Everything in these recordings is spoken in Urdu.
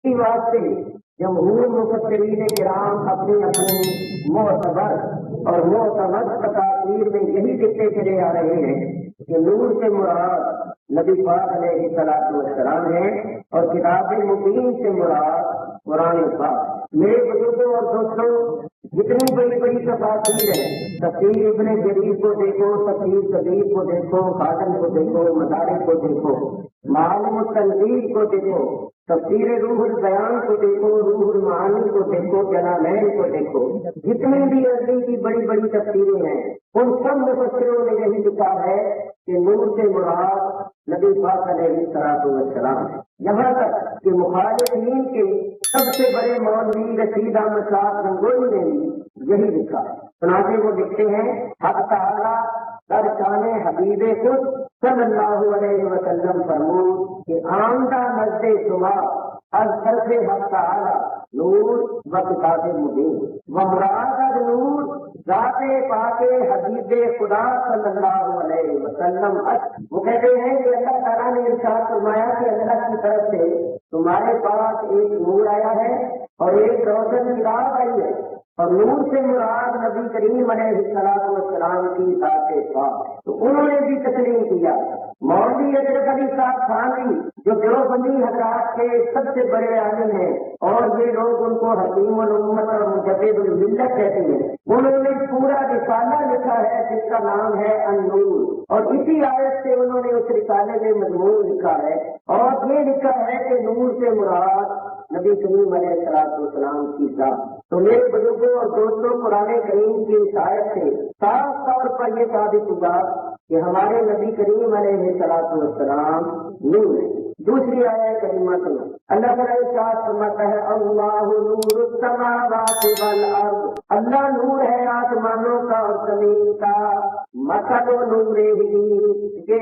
اسی واسطے جمہور مفسرین کرام اپنی اپنی معتبر اور معتمد تفاسیر میں یہی لکھتے چلے آ رہے ہیں کہ نور سے مراد نبی پاک علیہ السلام ہے اور کتاب مبین سے مراد قرآن پاک۔ میرے بزرگوں اور دوستوں، جتنی بڑی بڑی تفاسیر ہے، تفسیر ابن جریر کو دیکھو، تفسیر کبیر کو دیکھو، خاتم کو دیکھو، مدارک کو دیکھو، معالم التنزیل کو دیکھو، تفسیر روح البیان کو دیکھو، روح المعانی کو دیکھو، جلالین کو دیکھو، جتنی بھی عربی کی بڑی بڑی تفسیریں ہیں ان سب مفسروں نے یہی لکھا ہے کہ نور سے مراد نبی پاک علیہ السلام ہے۔ یہاں تک کہ مخالفین کے سب سے بڑے مولوی رشید احمد شاہ گنگوئی نے بھی یہی لکھا ہے۔ چنانچہ وہ لکھتے ہیں حق تعالیٰ در شان حبیب خود صلی اللہ علیہ وسلم فرمود کہ آمدہ نزد شما از طرف حق تعالیٰ نور و کتاب مبین و مراد از نور ذات پاک حبیب خدا صلی اللہ علیہ وسلم۔ وہ کہتے ہیں کہ اللہ تعالیٰ نے ارشاد فرمایا کہ اللہ کی طرف سے تمہارے پاس ایک نور آیا ہے اور ایک روشن چراغ آئی ہے، اور نور سے مراد نبی کریم علیہ السلام کی ذات پاک۔ تو انہوں نے بھی تسلیم کیا۔ مولوی اشرف علی صاحب تھانوی جو دیوبندی حضرات کے سب سے بڑے عالم ہیں اور یہ لوگ ان کو حکیم الامت اور مجدد الملت کہتے ہیں، انہوں نے پورا رسالہ لکھا ہے جس کا نام ہے النور، اور اسی آیت سے انہوں نے اس رسالے میں مضمون لکھا ہے اور یہ لکھا ہے کہ نور سے مراد نبی کریم علیہ السلام کی ذات۔ تو میرے بزرگوں اور دوستوں، قرآن کریم کی اس آیت سے صاف طور پر یہ ثابت ہوا کہ ہمارے نبی کریم علیہ السلام نور ہے۔ دوسری آیت کریمہ سنو، اللہ تعالیٰ ارشاد فرماتا ہے اللہ نور السماوات والارض، اللہ نور ہے آسمانوں کا اور زمین کا، مثل نورہ کے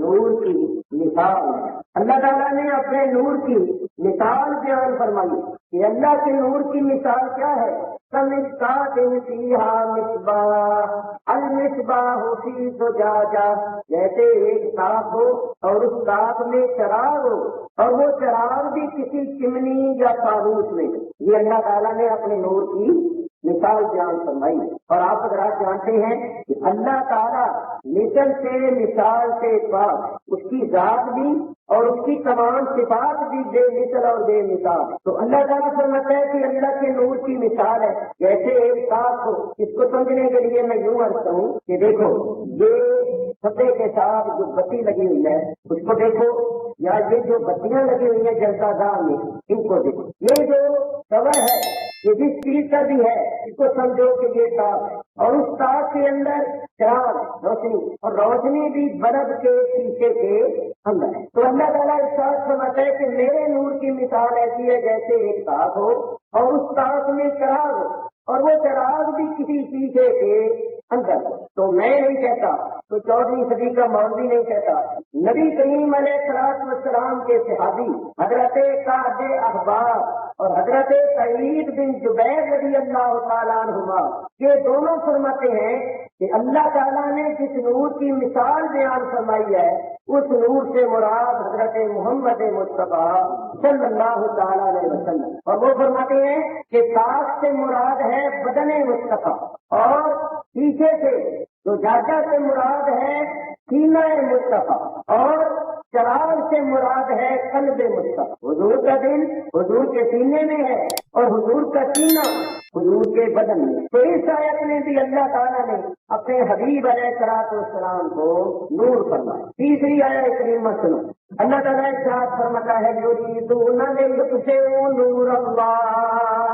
نور کی مثال ہے۔ اللہ تعالیٰ نے اپنے نور کی مثال بیان فرمائی کہ اللہ کے نور کی مثال کیا ہے؟ کمثقال فیہا مصباح، المصباح فی زجاجہ، جیسے ایک تاپ ہو اور اس تاپ میں چراغ ہو، اور وہ چراغ بھی کسی چمنی یا فانوس میں۔ یہ اللہ تعالیٰ نے اپنے نور کی مثال بیان فرمائی۔ اور آپ حضرات جانتے ہیں کہ اللہ تعالیٰ مثل سے مثال سے پاک، اس کی ذات بھی اور اس کی تمام صفات بھی بے مثل اور بے مثال۔ تو اللہ تعالیٰ فرماتا ہے کہ اللہ کے نور کی مثال ہے جیسے ایک تاپ ہو۔ اس کو سمجھنے کے لیے میں یوں عرض کروں کہ دیکھو یہ سطح کے ساتھ جو بتی لگی ہوئی ہے اس کو دیکھو، یا یہ جو بتیاں لگی ہوئی ہیں جلتا دار میں ان کو دیکھو، یہ جو کور ہے یہ جس چیز کا بھی ہے اس کو سمجھو کہ یہ تاپ ہے، اور اس تاپ کے اندر چراغ روشنی، اور روشنی بھی بلب کے شیشے کے اندر ہے۔ تو اللہ تعالیٰ ارشاد فرماتا ہے کہ میرے نور کی مثال ایسی ہے جیسے ایک تاپ ہو اور اس تاپ میں چراغ ہو، اور وہ چراغ بھی کسی شیشے کے اندر۔ تو میں نہیں کہتا، تو 14ویں صدی کا مولوی نہیں کہتا، نبی کریم علیہ السلام کے صحابی حضرت کعب احبار اور حضرت سعید بن جبیر رضی اللہ تعالیٰ عنہما یہ دونوں فرماتے ہیں کہ اللہ تعالیٰ نے جس نور کی مثال بیان فرمائی ہے اس نور سے مراد حضرت محمد مصطفیٰ صلی اللہ تعالیٰ علیہ وسلم، اور وہ فرماتے ہیں کہ تاج سے مراد ہے بدن مصطفیٰ، اور پیچھے سے تو جاجا سے مراد ہے سینہ مصطفیٰ، اور چراغ سے مراد ہے قلب مصطفیٰ۔ حضور کا دل حضور کے سینے میں ہے اور حضور کا سینہ حضور کے بدن میں۔ تو اس آیت میں بھی اللہ تعالیٰ نے اپنے حبیب علیہ السلام کو نور فرمایا۔ تیسری آیت کریمہ سنو، اللہ تعالیٰ ارشاد فرماتا ہے یریدون لیطفئوا نور اللہ،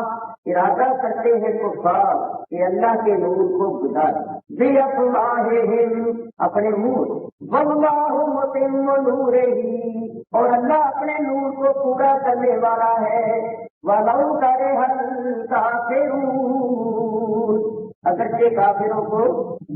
ارادہ کرتے ہیں کفار کہ اللہ کے نور کو بجھا دیں، بِأَفْوَاهِهِمْ اپنے منہ، وَاللَّهُ مُتِمُّ نُورِهِ اور اللہ اپنے نور کو پورا کرنے والا ہے، وَلَوْ كَرِهَ الْكَافِرُونَ اگرچہ کافروں کو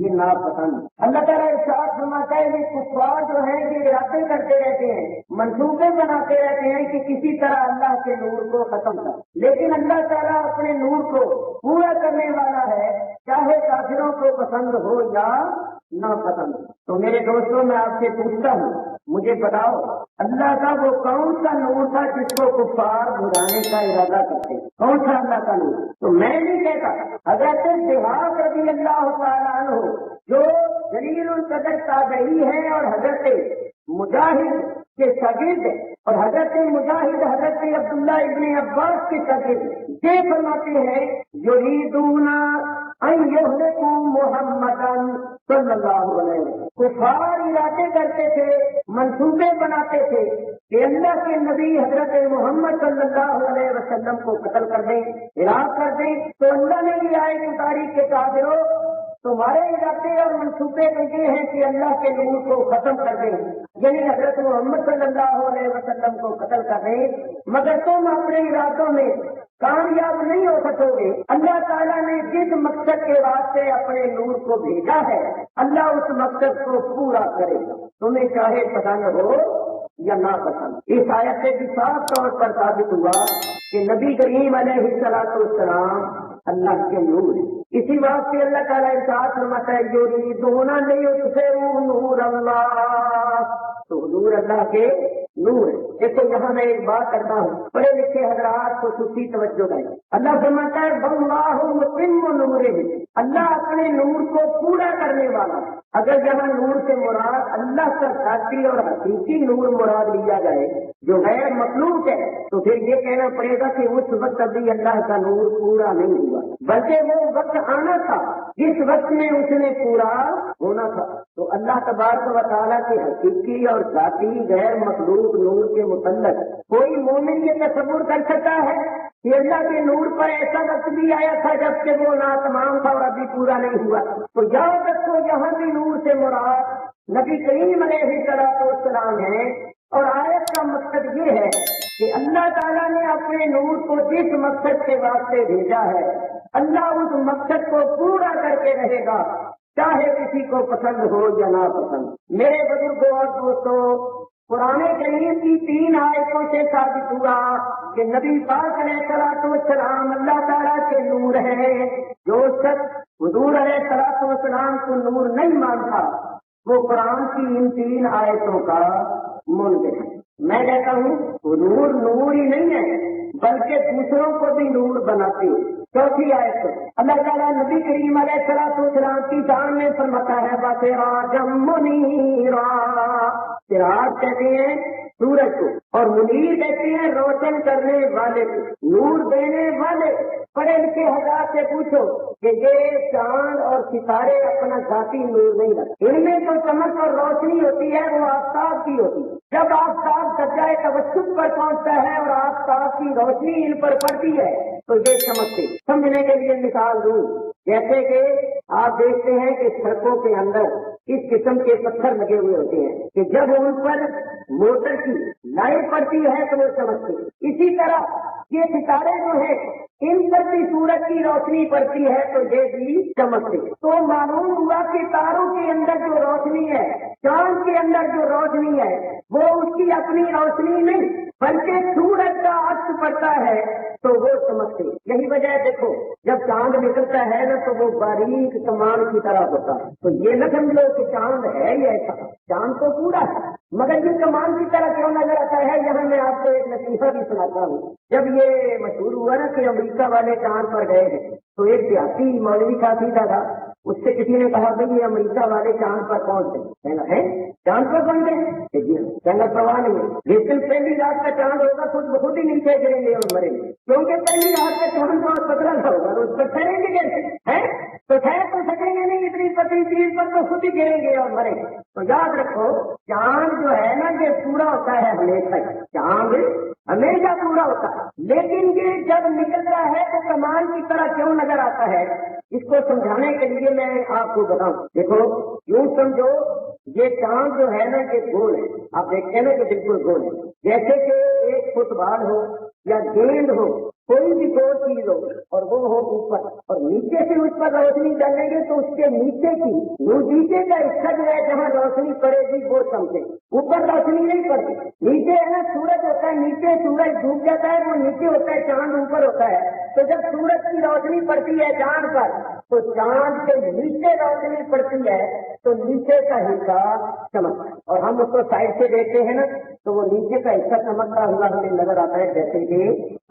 یہ ناپسند۔ اللہ تعالیٰ ارشاد فرماتا ہے کہ کفار جو ہیں یہ ارادے کرتے رہتے ہیں، منصوبے بناتے رہتے ہیں کہ کسی طرح اللہ کے نور کو ختم کر، لیکن اللہ تعالیٰ اپنے نور کو پورا کرنے والا ہے، چاہے کافروں کو پسند ہو یا ناپسند. تو میرے دوستوں میں آپ سے پوچھتا ہوں، مجھے بتاؤ اللہ کا وہ کون سا نور تھا جس کو کفار بھگانے کا ارادہ کرتے؟ کون سا اللہ کا نور؟ تو میں نہیں کہتا. حضرت ضحاک رضی اللہ تعالیٰ عنہ جو جلیل القدر تابعی ہے اور حضرت مجاہد کے شاگرد اور حضرت مجاہد حضرت عبداللہ ابن عباس کے شاگرد، یہ فرماتے ہیں یریدون ان یہلکوا محمدا صلی اللہ علیہ وسلم. کفار ارادے کرتے تھے، منصوبے بناتے تھے کہ اللہ کے نبی حضرت محمد صلی اللہ علیہ وسلم کو قتل کر دیں، ہلاک کر دیں. تو اللہ نے یہ آیت اتاری کہ کافرو تمہارے ارادے اور منصوبے تو یہ ہیں کہ اللہ کے نور کو ختم کر دیں، یعنی حضرت محمد صلی اللہ علیہ وسلم کو قتل کر دیں، مگر تم اپنے ارادوں میں کامیاب نہیں ہو سکو گے. اللہ تعالیٰ نے جس مقصد کے واسطے اپنے نور کو بھیجا ہے اللہ اس مقصد کو پورا کرے گا، تمہیں چاہے پسند ہو یا نہ پسند. اس آیت سے بھی صاف طور پر ثابت ہوا کہ نبی کریم علیہ الصلوۃ والسلام اللہ کے نور ہے. اسی واسطے اللہ تعالیٰ ارشاد فرماتا ہے یریدون لیطفئوا نور اللہ، تو نور اللہ کے نور ہے. دیکھو یہاں میں ایک بات کرتا ہوں، پڑھے لکھے حضرات کو خصوصی توجہ دیں. اللہ فرماتا ہے واللہ متم نورہ، اللہ اپنے نور کو پورا کرنے والا. اگر یہاں نور سے مراد اللہ کا ذاتی اور حقیقی نور مراد لیا جائے جو غیر مخلوق ہے تو پھر یہ کہنا پڑے گا کہ اس وقت ابھی اللہ کا نور پورا نہیں ہوا، بلکہ وہ وقت آنا تھا جس وقت میں اس نے پورا ہونا تھا. تو اللہ تبارک و تعالیٰ کے حقیقی اور ذاتی غیر مخلوق نور کے متعلق کوئی مومن یہ تصور کر سکتا ہے کہ اللہ کے نور پر ایسا وقت بھی آیا تھا جب کہ وہ ناتمام تھا اور ابھی پورا نہیں ہوا؟ تو یاد رکھو یہاں بھی نور سے مراد نبی کریم علیہ الصلوۃ والسلام ہے. اور آیت کا مقصد یہ ہے کہ اللہ تعالیٰ نے اپنے نور کو جس مقصد کے واسطے بھیجا ہے اللہ اس مقصد کو پورا کر کے رہے گا، چاہے کسی کو پسند ہو یا نہ پسند. میرے بزرگوں اور دوستوں، قرآن کریم کی 3 آیتوں سے ثابت ہوا کہ نبی پاک علیہ الصلوۃ والسلام اللہ تعالیٰ کے نور ہے. جو شخص حضور علیہ الصلوۃ والسلام کو نور نہیں مانتا وہ قرآن کی ان 3 آیتوں کا منکر ہے. میں کہتا ہوں حضور نور ہی نہیں ہے بلکہ دوسروں کو بھی نور بناتے. 4تھی آیت اللہ تعالیٰ نبی کریم علیہ الصلوۃ والسلام کی شان میں فرماتا ہے وَسِرَاجًا مُنِيرًا. سراج کہتے ہیں سورج کو اور منیر کہتے ہیں روشن کرنے والے کو، نور دینے والے. پڑھے لکھے حضرات سے پوچھو کہ یہ چاند اور ستارے اپنا ذاتی نور نہیں رکھتے، ان میں تو چمک اور روشنی ہوتی ہے وہ آفتاب کی ہوتی ہے. جب آفتاب درجۂ توسط پر پہنچتا ہے اور آفتاب کی روشنی ان پر پڑتی ہے تو یہ چمکتے. سمجھنے کے لیے مثال دوں، جیسے کہ آپ دیکھتے ہیں کہ سڑکوں کے اندر اس قسم کے پتھر لگے ہوئے ہوتے ہیں کہ جب ان پر موٹر کی لائٹ پڑتی ہے تو وہ چمکتے. اسی طرح یہ ستارے جو ہیں ان پر بھی سورج کی روشنی پڑتی ہے تو یہ بھی چمکتے. تو معلوم ہوا کہ تاروں کے اندر جو روشنی ہے، چاند کے اندر جو روشنی ہے وہ اس کی اپنی روشنی نہیں بلکہ سورج کا عکس پڑتا ہے تو وہ چمکتے. یہی وجہ ہے دیکھو جب چاند نکلتا ہے نا تو وہ باریک کمان کی طرح ہوتا ہے. تو یہ نہ سمجھو کہ چاند ہے یا ایسا، چاند تو پورا ہے مگر یہ کمان کی طرح کیوں نظر آتا ہے؟ یہاں میں آپ کو ایک نصیحت بھی سناتا ہوں. جب یہ مشہور ہوا نا کہ امریکہ والے چاند پر گئے ہیں تو ایک دیہاتی مولوی ساتھی تھا، اس سے کسی نے کہا بھائی یہ امریکہ والے چاند پر پہنچ گئے. کہنا ہے چاند پر پہنچ گئے؟ جی کہنا پرواہ نہیں ہے، لیکن پہلی رات کا چاند ہوگا خود ہی نیچے گریں گے اور مریں گے، کیونکہ پہلی رات کا چاند بہت پتلا سا ہوگا تو اس پر ٹھہریں گے کیسے؟ ہے تو ٹھہر تو سکیں گے نہیں، اتنی پتلی چیز پر تو خود ہی گریں گے اور مریں گے. تو یاد رکھو چاند جو ہے نا یہ پورا ہوتا ہے ہمیشہ، چاند ہمیشہ پورا ہوتا ہے، لیکن یہ جب نکلتا ہے تو کمان کی طرح کیوں نظر آتا ہے؟ اس کو سمجھانے کے لیے میں آپ کو بتاؤں. دیکھو یوں سمجھو یہ چاند جو ہے نا یہ گول ہے، آپ دیکھتے ہیں نا کہ بالکل گول ہے. جیسے کہ ایک فٹ بال ہو یا گیند ہو، کوئی بھی گول چیز ہو اور وہ ہو اوپر اور نیچے سے اس پر روشنی ڈالیں گے تو اس کے نیچے کی وہ نیچے کا حصہ جو ہے جہاں روشنی پڑے گی وہ چمکے، اوپر روشنی نہیں پڑتی. نیچے ہے نا سورج ہوتا ہے، نیچے سورج ڈوب جاتا ہے، وہ نیچے ہوتا ہے، چاند اوپر ہوتا ہے. تو جب سورج کی روشنی پڑتی ہے چاند پر تو چاند سے نیچے روشنی پڑتی ہے تو نیچے کا حصہ چمکتا ہے، اور ہم اس کو سائڈ سے دیکھتے ہیں نا تو وہ نیچے کا حصہ چمکتا ہوا ہمیں نظر آتا ہے، جیسے کہ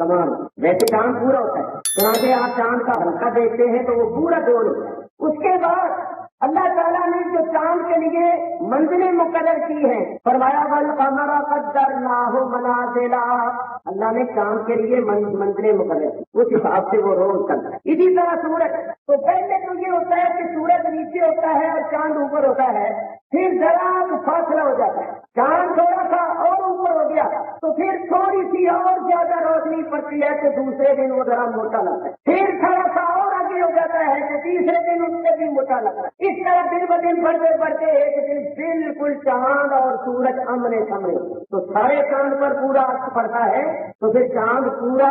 تمام ویسے چاند پورا ہوتا ہے، چنانچہ آپ چاند کا ہلکا دیکھتے ہیں تو وہ پورا گول ہوتا ہے۔ اس کے بعد اللہ تعالیٰ نے جو چاند کے لیے منزلیں مقرر کی ہیں، فرمایا والقمر قدرناہ منازلا، اللہ نے چاند کے لیے منزلیں مقرر کی، اس حساب سے وہ روز کرتا ہے۔ اسی طرح سورج، تو پہلے تو یہ ہوتا ہے کہ سورج نیچے ہوتا ہے اور چاند اوپر ہوتا ہے، پھر ذرا فاصلہ ہو جاتا ہے، چاند تھوڑا سا اور اوپر ہو گیا تو پھر تھوڑی سی اور زیادہ روشنی پڑتی ہے تو دوسرے دن وہ ذرا موٹا لگتا ہے، پھر تھوڑا سا اور آگے ہو جاتا ہے تو تیسرے دن اس سے بھی موٹا لگتا ہے۔ اس طرح دن ب دن بڑھتے بڑھتے ایک دن بالکل چاند اور سورج آمنے سامنے تو سارے چاند پر پورا عکس پڑتا ہے تو پھر چاند پورا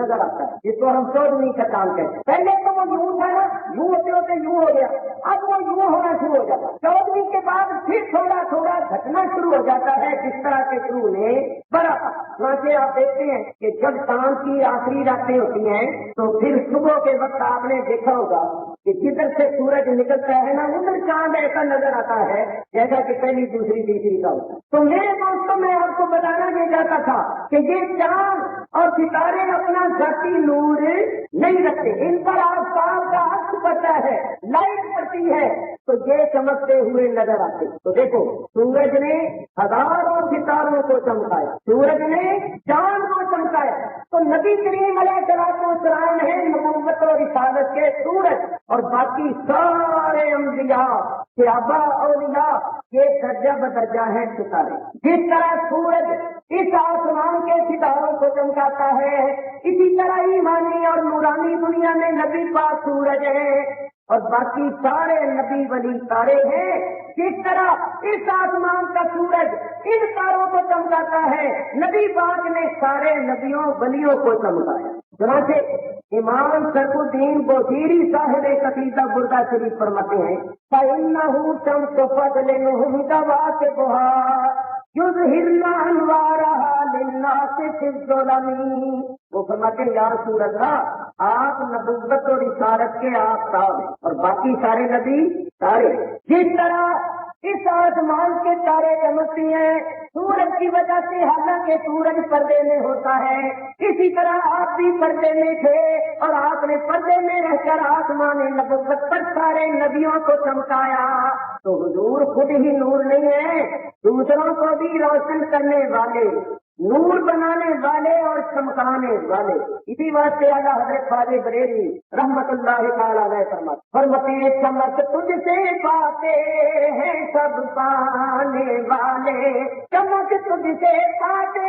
نظر آتا ہے، جس کو ہم 14ویں کا چاند کہتے ہیں۔ پہلے تو وہ یوں تھا نا، یوں ہوتے ہوتے یوں ہو گیا، اب وہ یوں ہونا شروع ہو جاتا ہے، 14ویں کے بعد پھر تھوڑا تھوڑا گھٹنا شروع ہو جاتا ہے جس طرح کے شروع میں بڑا تھا۔ چنانچہ آپ دیکھتے ہیں کہ جب چاند کی آخری راتیں ہوتی ہیں تو پھر صبح کے وقت آپ نے دیکھا ہوگا کہ جدھر سے سورج نکلتا ہے نا ادھر چاند ایسا نظر آتا ہے جیسا کہ پہلی دوسری تیسری کا ہوتا ہے۔ تو میرے دوستوں میں آپ کو بتانا یہ چاہتا تھا کہ یہ چاند اور ستارے اپنا ذاتی نور نہیں رکھتے، ان پر آفتاب کا عکس پڑتا ہے، لائٹ پڑتی ہے تو یہ چمکتے ہوئے نظر آتے۔ تو دیکھو سورج نے ہزاروں ستاروں کو چمکایا، سورج نے چاند کو چمکایا، تو نبی کریم علیہ السلام ہے نبوت اور رسالت کے سورج، اور باقی سارے انبیاء صحابہ اولیاء یہ درجہ بدرجہ ہے ستارے۔ جس طرح سورج اس آسمان کے ستاروں کو چمکاتا ہے، اسی طرح ایمانی اور نورانی دنیا میں نبی پاک سورج ہے اور باقی سارے نبی ولی تارے ہیں۔ جس طرح اس آسمان کا سورج ان تاروں کو چمکاتا ہے، نبی پاک نے سارے نبیوں ولیوں کو چمکایا۔ چنانچہ امام شرف الدین بوسیری صاحب قصیدہ بردہ شریف فرماتے ہیں فَإِنَّهُ شَمْسُ فَضْلٍ كَوَاكِبُهَا يُظْهِرْنَ أَنْوَارَهَا لِلنَّاسِ فِي الظُّلَمِ۔ وہ فرماتے ہیں یا رسول اللہ آپ نبوت اور رسالت کے آفتاب ہیں اور باقی سارے نبی تارے، جس طرح اس آسمان کے تارے چمکتی ہیں سورج کی وجہ سے، حالانکہ سورج پردے میں ہوتا ہے، اسی طرح آپ بھی پردے میں تھے اور آپ نے پردے میں رہ کر آسمان نبوت پر سارے نبیوں کو چمکایا۔ تو حضور خود ہی نور نہیں ہے، دوسروں کو بھی روشن کرنے والے، نور بنانے والے اور چمکانے والے۔ اسی واسطے اعلیٰ حضرت خواجہ بریلوی رحمت اللہ تعالیٰ علیہ فرماتے ہیں چمک تجھ سے پاتے ہیں سب پانے والے، چمک تجھ سے پاتے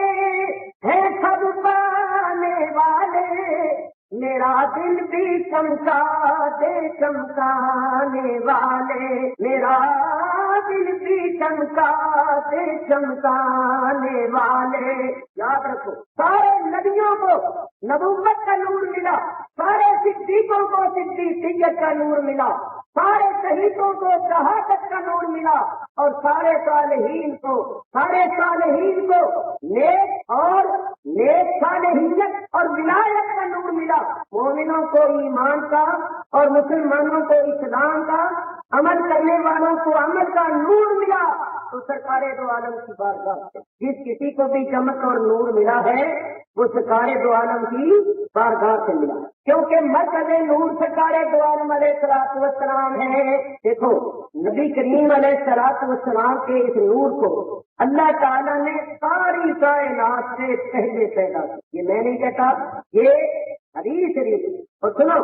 ہیں سب پانے والے، میرا دل بھی چمکا دے چمکانے والے، میرا دل بھی چمکا دے چمکانے والے۔ یاد رکھو سارے نبیوں کو نبوت کا نور ملا، سارے صدیقوں کو صدیقیت کا نور ملا، سارے شہیدوں کو شہادت کا نور ملا، اور سارے صالحین کو نیک اور نیک صالحیت اور ولایت کا نور ملا، مومنوں کو ایمان کا اور مسلمانوں کو اسلام کا، عمل کرنے والوں کو عمل کا نور ملا۔ تو سرکار دو عالم کی بارگاہ سے جس کسی کو بھی چمک اور نور ملا ہے وہ سرکار دو عالم کی بارگاہ سے ملا، کیونکہ مرکز نور سرکار دو عالم علیہ الصلوۃ والسلام ہے۔ دیکھو نبی کریم علیہ الصلوۃ والسلام کے اس نور کو اللہ تعالیٰ نے ساری کائنات سے پہلے پیدا کیا، یہ میں نہیں کہتا، یہ حدیث شریف۔ اور سنو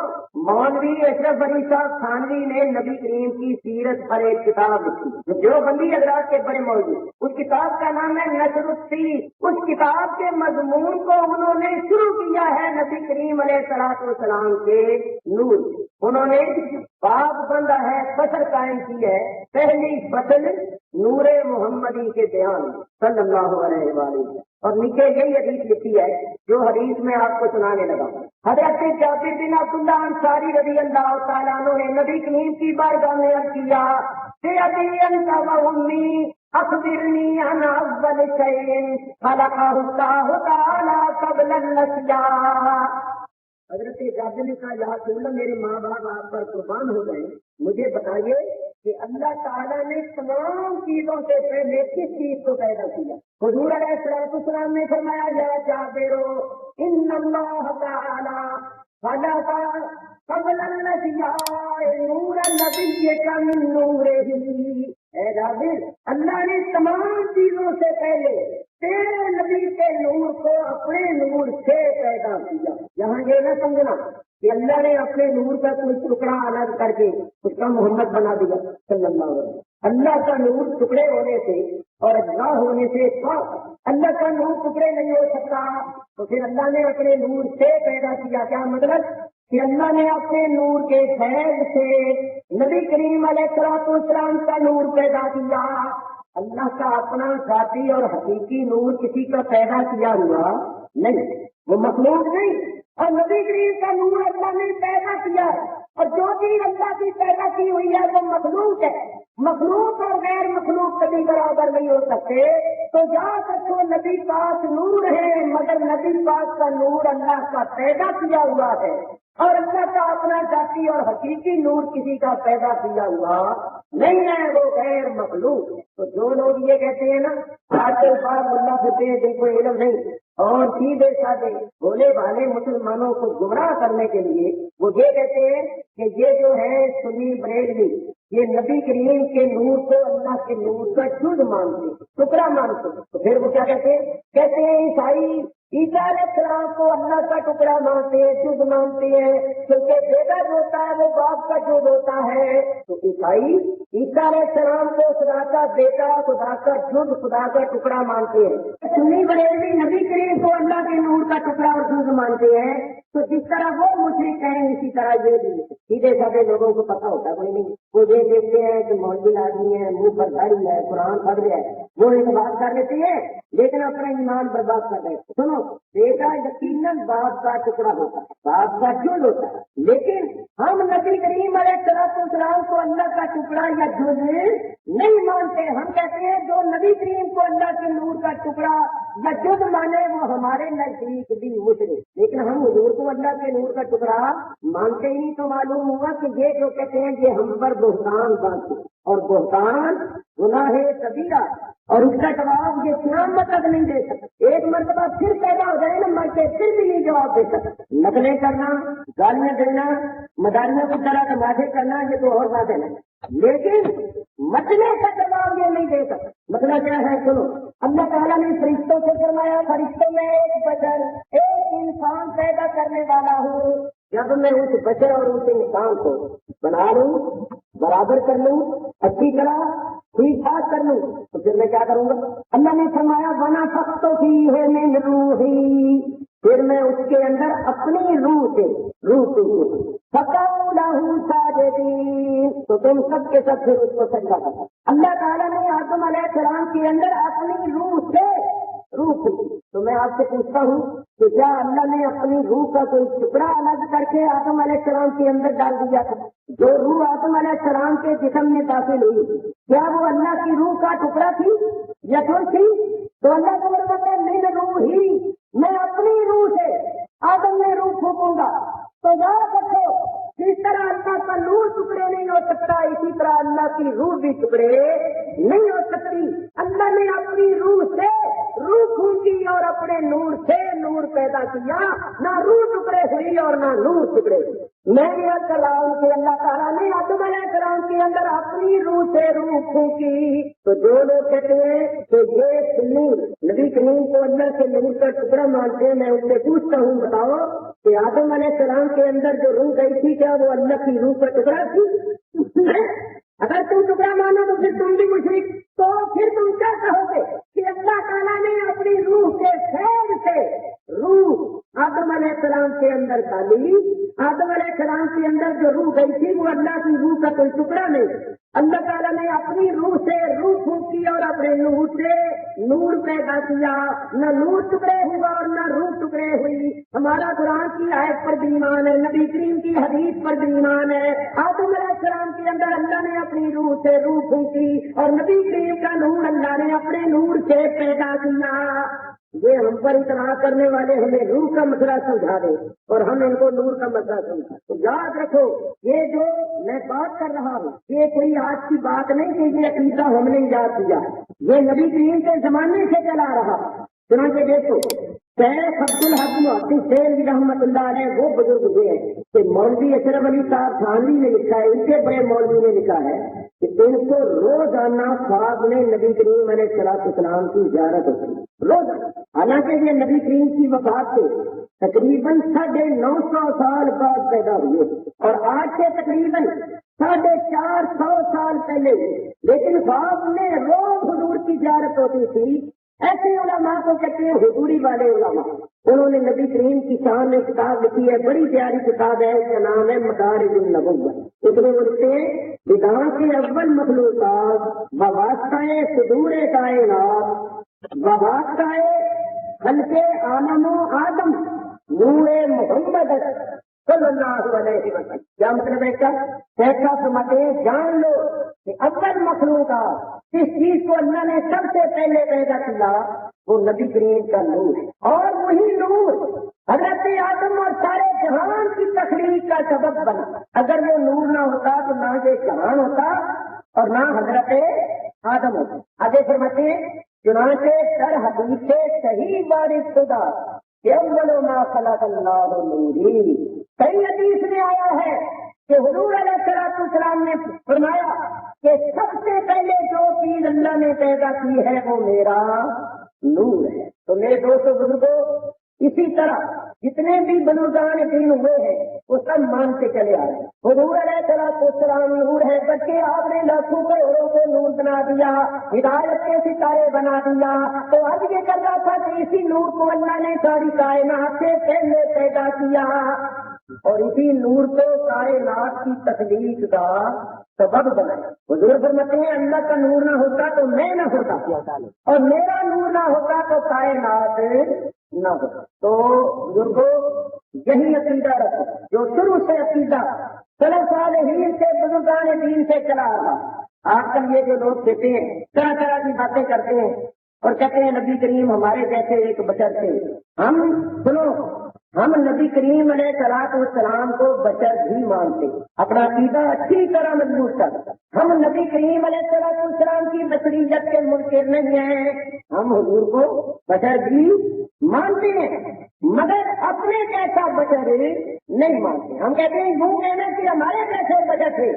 مولوی اشرف علی صاحب تھانوی نے نبی کریم کی سیرت پر ایک کتاب لکھی جو بندی حضرات کے بڑے موضوع، اس کتاب کا نام ہے نشر السیر۔ اس کتاب کے مضمون کو انہوں نے شروع کیا ہے نبی کریم علیہ الصلوۃ والسلام کے نور۔ انہوں نے باب بندہ ہے، فصل قائم کی ہے، پہلی فصل نور محمدی کے بیان صلی اللہ علیہ وآلہ، اور نیچے یہی حدیث لکھی ہے جو حدیث میں آپ کو سنانے لگا۔ حضرت جابر بن عبداللہ انصاری رضی اللہ تعالیٰ عنہ نے نبی کریم کی بارگاہ میں عرض کیا بِأَبِي أَنْتَ وَأُمِّي أَخْبِرْنِي عَنْ أَوَّلِ شَيْءٍ خَلَقَهُ اللَّهُ تَعَالَى قَبْلَ الْأَشْيَاءِ۔ حضرت جابر نے کہا یا رسول اللہ میرے ماں باپ آپ پر قربان ہو گئے، مجھے بتائیے کہ اللہ تعالیٰ نے تمام چیزوں سے پہلے کس چیز کو پیدا کیا؟ حضور علیہ السلام نے فرمایا یا جابر ان اللہ تعالی خلق قبل الانبیاء نور نبیک من نورہ، اے جابر اللہ نے تمام چیزوں سے پہلے تیرے نبی کے نور کو اپنے نور سے پیدا کیا۔ یہاں یہ نہ سمجھنا کہ اللہ نے اپنے نور کا کوئی ٹکڑا الگ کر کے اس کا محمد بنا دیا صلی اللہ علیہ وسلم۔ اللہ کا نور ٹکڑے ہونے سے اور اللہ ہونے سے پاک، اللہ کا نور ٹکڑے نہیں ہو سکتا، تو پھر اللہ نے اپنے نور سے پیدا کیا۔ کیا مطلب کہ اللہ نے اپنے نور کے فیض سے نبی کریم علیہ السلام کا نور پیدا کیا۔ اللہ کا اپنا ذاتی اور حقیقی نور کسی کا پیدا کیا ہوا نہیں، وہ مخلوق نہیں، اور نبی کریم کا نور اللہ نے پیدا کیا ہے، اور جو چیز اللہ کی پیدا کی ہوئی ہے وہ مخلوق ہے۔ مخلوق اور غیر مخلوق کبھی برابر نہیں ہو سکتے، تو جہاں تک وہ نبی پاک نور ہے، مگر نبی پاک کا نور اللہ کا پیدا کیا ہوا ہے، اور اللہ کا اپنا ذاتی اور حقیقی نور کسی کا پیدا کیا ہوا نہیں ہے، وہ غیر مخلوق ہے۔ تو جو لوگ یہ کہتے ہیں نا آج کل بار اللہ پھرتے ہیں جن کو علم نہیں، اور سیدھے سادے بولے والے مسلمانوں کو گمراہ کرنے کے لیے وہ یہ کہتے ہیں کہ یہ جو ہے سنی بریلوی یہ نبی کریم کے نور کو اللہ کے نور کا جز مانتے، ٹکڑا مانتے، تو پھر وہ کیا کہتے ہیں عیسائی عیسیٰ علیہ السلام کو اللہ کا ٹکڑا مانتے ہیں، جز مانتے ہیں، کیونکہ بیٹا جو ہوتا ہے وہ باپ کا جز ہوتا ہے۔ تو عیسائی عیسیٰ علیہ السلام کو خدا کا بیٹا، خدا کا جز، خدا کا ٹکڑا مانتے ہیں۔ سنی بریلوی نبی کریم کو اللہ کے نور کا ٹکڑا اور جز مانتے ہیں۔ تو جس طرح وہ مشرک ہیں اسی طرح یہ بھی سیدھے سادے لوگوں کو پتہ ہوتا کوئی نہیں، وہ یہ دیکھتے ہیں کہ مولوی آدمی ہے، منہ پر داڑھی ہے، قرآن پڑھ رہا ہے، وہ ایک بات کر لیتے ہیں لیکن اپنا ایمان برباد کر رہے ہیں۔ سنو، بیٹا یقیناً باپ کا ٹکڑا ہوتا ہے، باپ کا جز ہوتا ہے، لیکن ہم نبی کریم علیہ السلام کو اللہ کا ٹکڑا یا جز نہیں مانتے۔ ہم کہتے ہیں جو نبی کریم کو اللہ کے نور کا ٹکڑا یا جز مانے وہ ہمارے نزدیک بھی مشرک، لیکن ہم حضور کو اللہ کے نور کا ٹکڑا مانتے ہی نہیں۔ تو معلوم ہوا کہ یہ جو کہتے ہیں یہ ہم پر بہتان باندھتے، اور بہتان گناہ کبیرہ، اور اس کا جواب یہ قیامت تک نہیں دے سکتے۔ ایک مرتبہ پھر پیدا ہو جائے نا مر کے، پھر بھی نہیں جواب دے سکتے۔ نقلیں کرنا، گالیاں دینا، مداریوں کی طرح تماشے کرنا یہ تو اور بات ہے نا، لیکن مسئلے کا جواب یہ نہیں دے سکتے۔ مسئلہ کیا ہے سنو، اللہ تعالیٰ نے فرشتوں سے فرمایا فرشتوں میں ایک بشر، ایک انسان پیدا کرنے والا ہوں، جب میں اس بشر اور اس انسان کو بنا لوں، برابر کر لوں، اچھی طرح ٹھیک ٹھاک کر لوں، تو پھر میں کیا کروں گا؟ اللہ نے فرمایا بنا سخت ہی ہے من روحی، پھر میں اس کے اندر اپنی روح سے روح فقعوا له ساجدین، تو تم سب کے سب پھر اس کو سجدہ کرو۔ اللہ تعالیٰ نے آدم علیہ السلام کے اندر اپنی روح سے روح پھونکی۔ تو میں آپ سے پوچھتا ہوں کہ کیا اللہ نے اپنی روح کا کوئی ٹکڑا الگ کر کے آدم علیہ السلام کے اندر ڈال دیا تھا؟ جو روح آدم علیہ السلام کے جسم میں داخل ہوئی کیا وہ اللہ کی روح کا ٹکڑا تھی یا جڑ تھی؟ تو اللہ کو فرماتا ہے من روحی، میں اپنی روح سے آدم میں روح پھونکوں گا۔ تو یاد رکھو جس طرح اللہ کا نور ٹکڑے نہیں ہو سکتا اسی طرح اللہ کی روح بھی ٹکڑے نہیں ہو سکتی۔ اللہ نے اپنی روح سے روح پھونکی اور اپنے نور سے نور پیدا کیا، نہ روح ٹکڑے ہوئی اور نہ نور ٹکڑے ہوئی۔ میں یہ کر رہا ہوں کہ اللہ تعالیٰ نے آدم علیہ السلام کے اندر اپنی روح سے روح پھونکی۔ تو جو لوگ کہتے ہیں کہ یہ سنی نبی کریم کو اللہ کے نور کا ٹکڑا مانتے ہیں، میں ان سے پوچھتا ہوں بتاؤ کہ آدم علیہ السلام کے اندر جو روح گئی تھی کیا وہ اللہ کی روح کا ٹکڑا تھی؟ اگر تم ٹکڑا مانو تو پھر تم بھی مشرک، تو پھر تم کیا کہو گے کہ اللہ تعالیٰ نے اپنی روح کے فیض سے روح آدم علیہ السلام کے اندر ڈالی۔ آدم علیہ السلام کے اندر جو روح گئی تھی وہ اللہ کی روح کا کوئی ٹکڑا نہیں، اللہ تعالیٰ نے اپنی روح سے روح پھونکی اور اپنے نور سے نور پیدا کیا، نہ نور ٹکڑے ہوا اور نہ روح ٹکڑے ہوئی۔ ہمارا قرآن کی آیت پر بھی ایمان ہے، نبی کریم کی حدیث پر بھی ایمان ہے۔ آدم علیہ السلام کے اندر اللہ نے اپنی روح سے روح پھونکی اور نبی کریم کا نور اللہ نے اپنے نور سے پیدا کیا۔ یہ ہم پر اطلاع کرنے والے ہمیں روح کا مسئلہ سمجھا دے اور ہم ان کو نور کا مسئلہ سمجھا. تو یاد رکھو یہ جو میں بات کر رہا ہوں یہ کوئی آج کی بات نہیں کہ یہ عقیدہ ہم نے ایجاد کیا، یہ نبی کریم کے زمانے سے چلا رہا. چنانچہ دیکھو شیخ عبد الحق محدث سیلوی رحمۃ اللہ علیہ وہ بزرگ ہوئے ہیں کہ مولوی اشرف علی صاحب تھانوی نے لکھا ہے، ان کے بڑے مولوی نے لکھا ہے کہ ان کو روزانہ خواب میں نبی کریم علیہ الصلوۃ والسلام کی زیارت ہوتی ہے روزانہ. حالانکہ یہ نبی کریم کی وفات سے تقریباً 950 سال بعد پیدا ہوئے اور آج سے تقریباً 450 سال پہلے، لیکن خواب میں روز حضور کی زیارت ہوتی تھی. ایسے علماء کو کہتے ہیں حضوری والے علماء. انہوں نے نبی کریم کی شان میں کتاب لکھی ہے، بڑی پیاری کتاب ہے، اس کا نام ہے مدارج النبوہ. اس میں بولتے ہیں بدعاء کے اول مخلوقات وواسطہ صدور کائنات وواسطہ خلق عالم و آدم نور محمد صلی اللہ علیہ وسلم. کیا مطلب ہے اس کا؟ فیصلہ فرماتے ہیں جان لو کہ اول مخلوقات جس چیز کو اللہ نے سب سے پہلے پیدا کیا وہ نبی کریم کا نور ہے، اور وہی نور حضرت آدم اور سارے جہان کی تخلیق کا سبب بنا. اگر وہ نور نہ ہوتا تو نہ یہ جہان ہوتا اور نہ حضرت آدم ہوتا. آگے فرماتے ہیں چنانچہ در حدیث سے صحیح وارث خدا کہ اول ما خلق اللہ نوری. صحیح حدیث میں آیا ہے کہ حضور علیہ الصلوۃ والسلام نے فرمایا کہ سب سے پہلے جو چیز اللہ نے پیدا کی ہے وہ میرا نور ہے. تو میرے دوستوں بزرگوں، اسی طرح جتنے بھی بزرگان دین ہوئے ہیں وہ سب مانتے چلے آ رہے ہیں حضور علیہ الصلوۃ والسلام نور ہے. بلکہ آپ نے لاکھوں کروڑوں کو نور بنا دیا، ہدایت کے ستارے بنا دیا. تو اب یہ کر رہا تھا کہ اسی نور کو اللہ نے ساری کائنات سے پہلے پیدا کیا اور اسی نور کو کائنات کی تخلیق کا سبب بنایا. حضور فرماتے ہیں اللہ کا نور نہ ہوتا تو میں نہ ہوتا اور میرا نور نہ ہوتا تو کائنات نہ ہوتا. تو بزرگوں یہی عقیدہ رکھو جو شروع سے عقیدہ سلف صالحین سے بزرگان دین سے چلا رہا. آج کل یہ جو لوگ کہتے ہیں طرح طرح کی باتیں کرتے ہیں اور کہتے ہیں نبی کریم ہمارے جیسے ایک بشر تھے. ہم نبی کریم علیہ الصلوۃ والسلام کو بشر بھی مانتے، اپنا عقیدہ اچھی طرح مضبوط کرتے. ہم نبی کریم علیہ الصلوۃ والسلام کی بشریت کے منکر نہیں ہیں، ہم حضور کو بشر بھی مانتے ہیں مگر اپنے جیسا بشر نہیں مانتے. ہم کہتے ہیں یوں کہنا کہ ہمارے جیسے بشر تھے.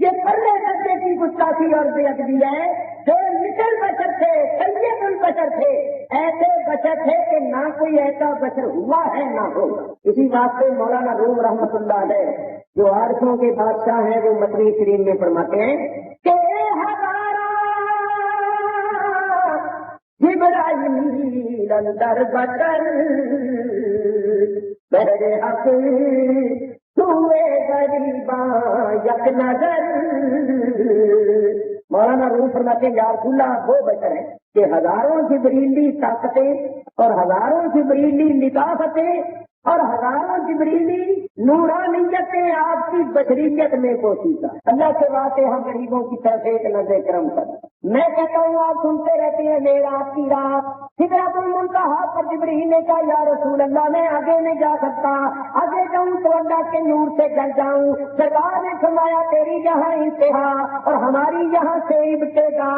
یہ پرلے درجے کی گستاخی اور بے ادبی ہے. جو مثل بشر تھے، سید البشر تھے، ایسے بشر تھے کہ نہ کوئی ایسا بشر ہوا ہے نہ ہوگا. اسی بات سے مولانا روم رحمۃ اللہ علیہ جو عارفوں کے بادشاہ ہیں وہ مطلع شریف میں فرماتے ہیں کہ جبرائیل اندر بشر میرے حق سوئے غریباں یک نظر. مولانا روم فرماتے ہیں یا رسول اللہ وہ بشر ہیں کہ ہزاروں جبریلی طاقتیں اور ہزاروں جبریلی لطافتیں اور ہزاروں جبریلی نورانیتیں آپ کی بشریت میں پوشیدہ. اللہ سے باتیں ہم غریبوں کی طرف ایک نظر کرم کر. میں کہتا ہوں آپ سنتے رہتے ہیں میرا آپ کی رات سدرۃ المنتہا پر جبریل نے کہا یا رسول اللہ میں آگے نہیں جا سکتا، آگے جاؤں تو اللہ کے نور سے جل جاؤں. سرکار نے فرمایا تیری یہاں انتہا اور ہماری یہاں سے ابتدا.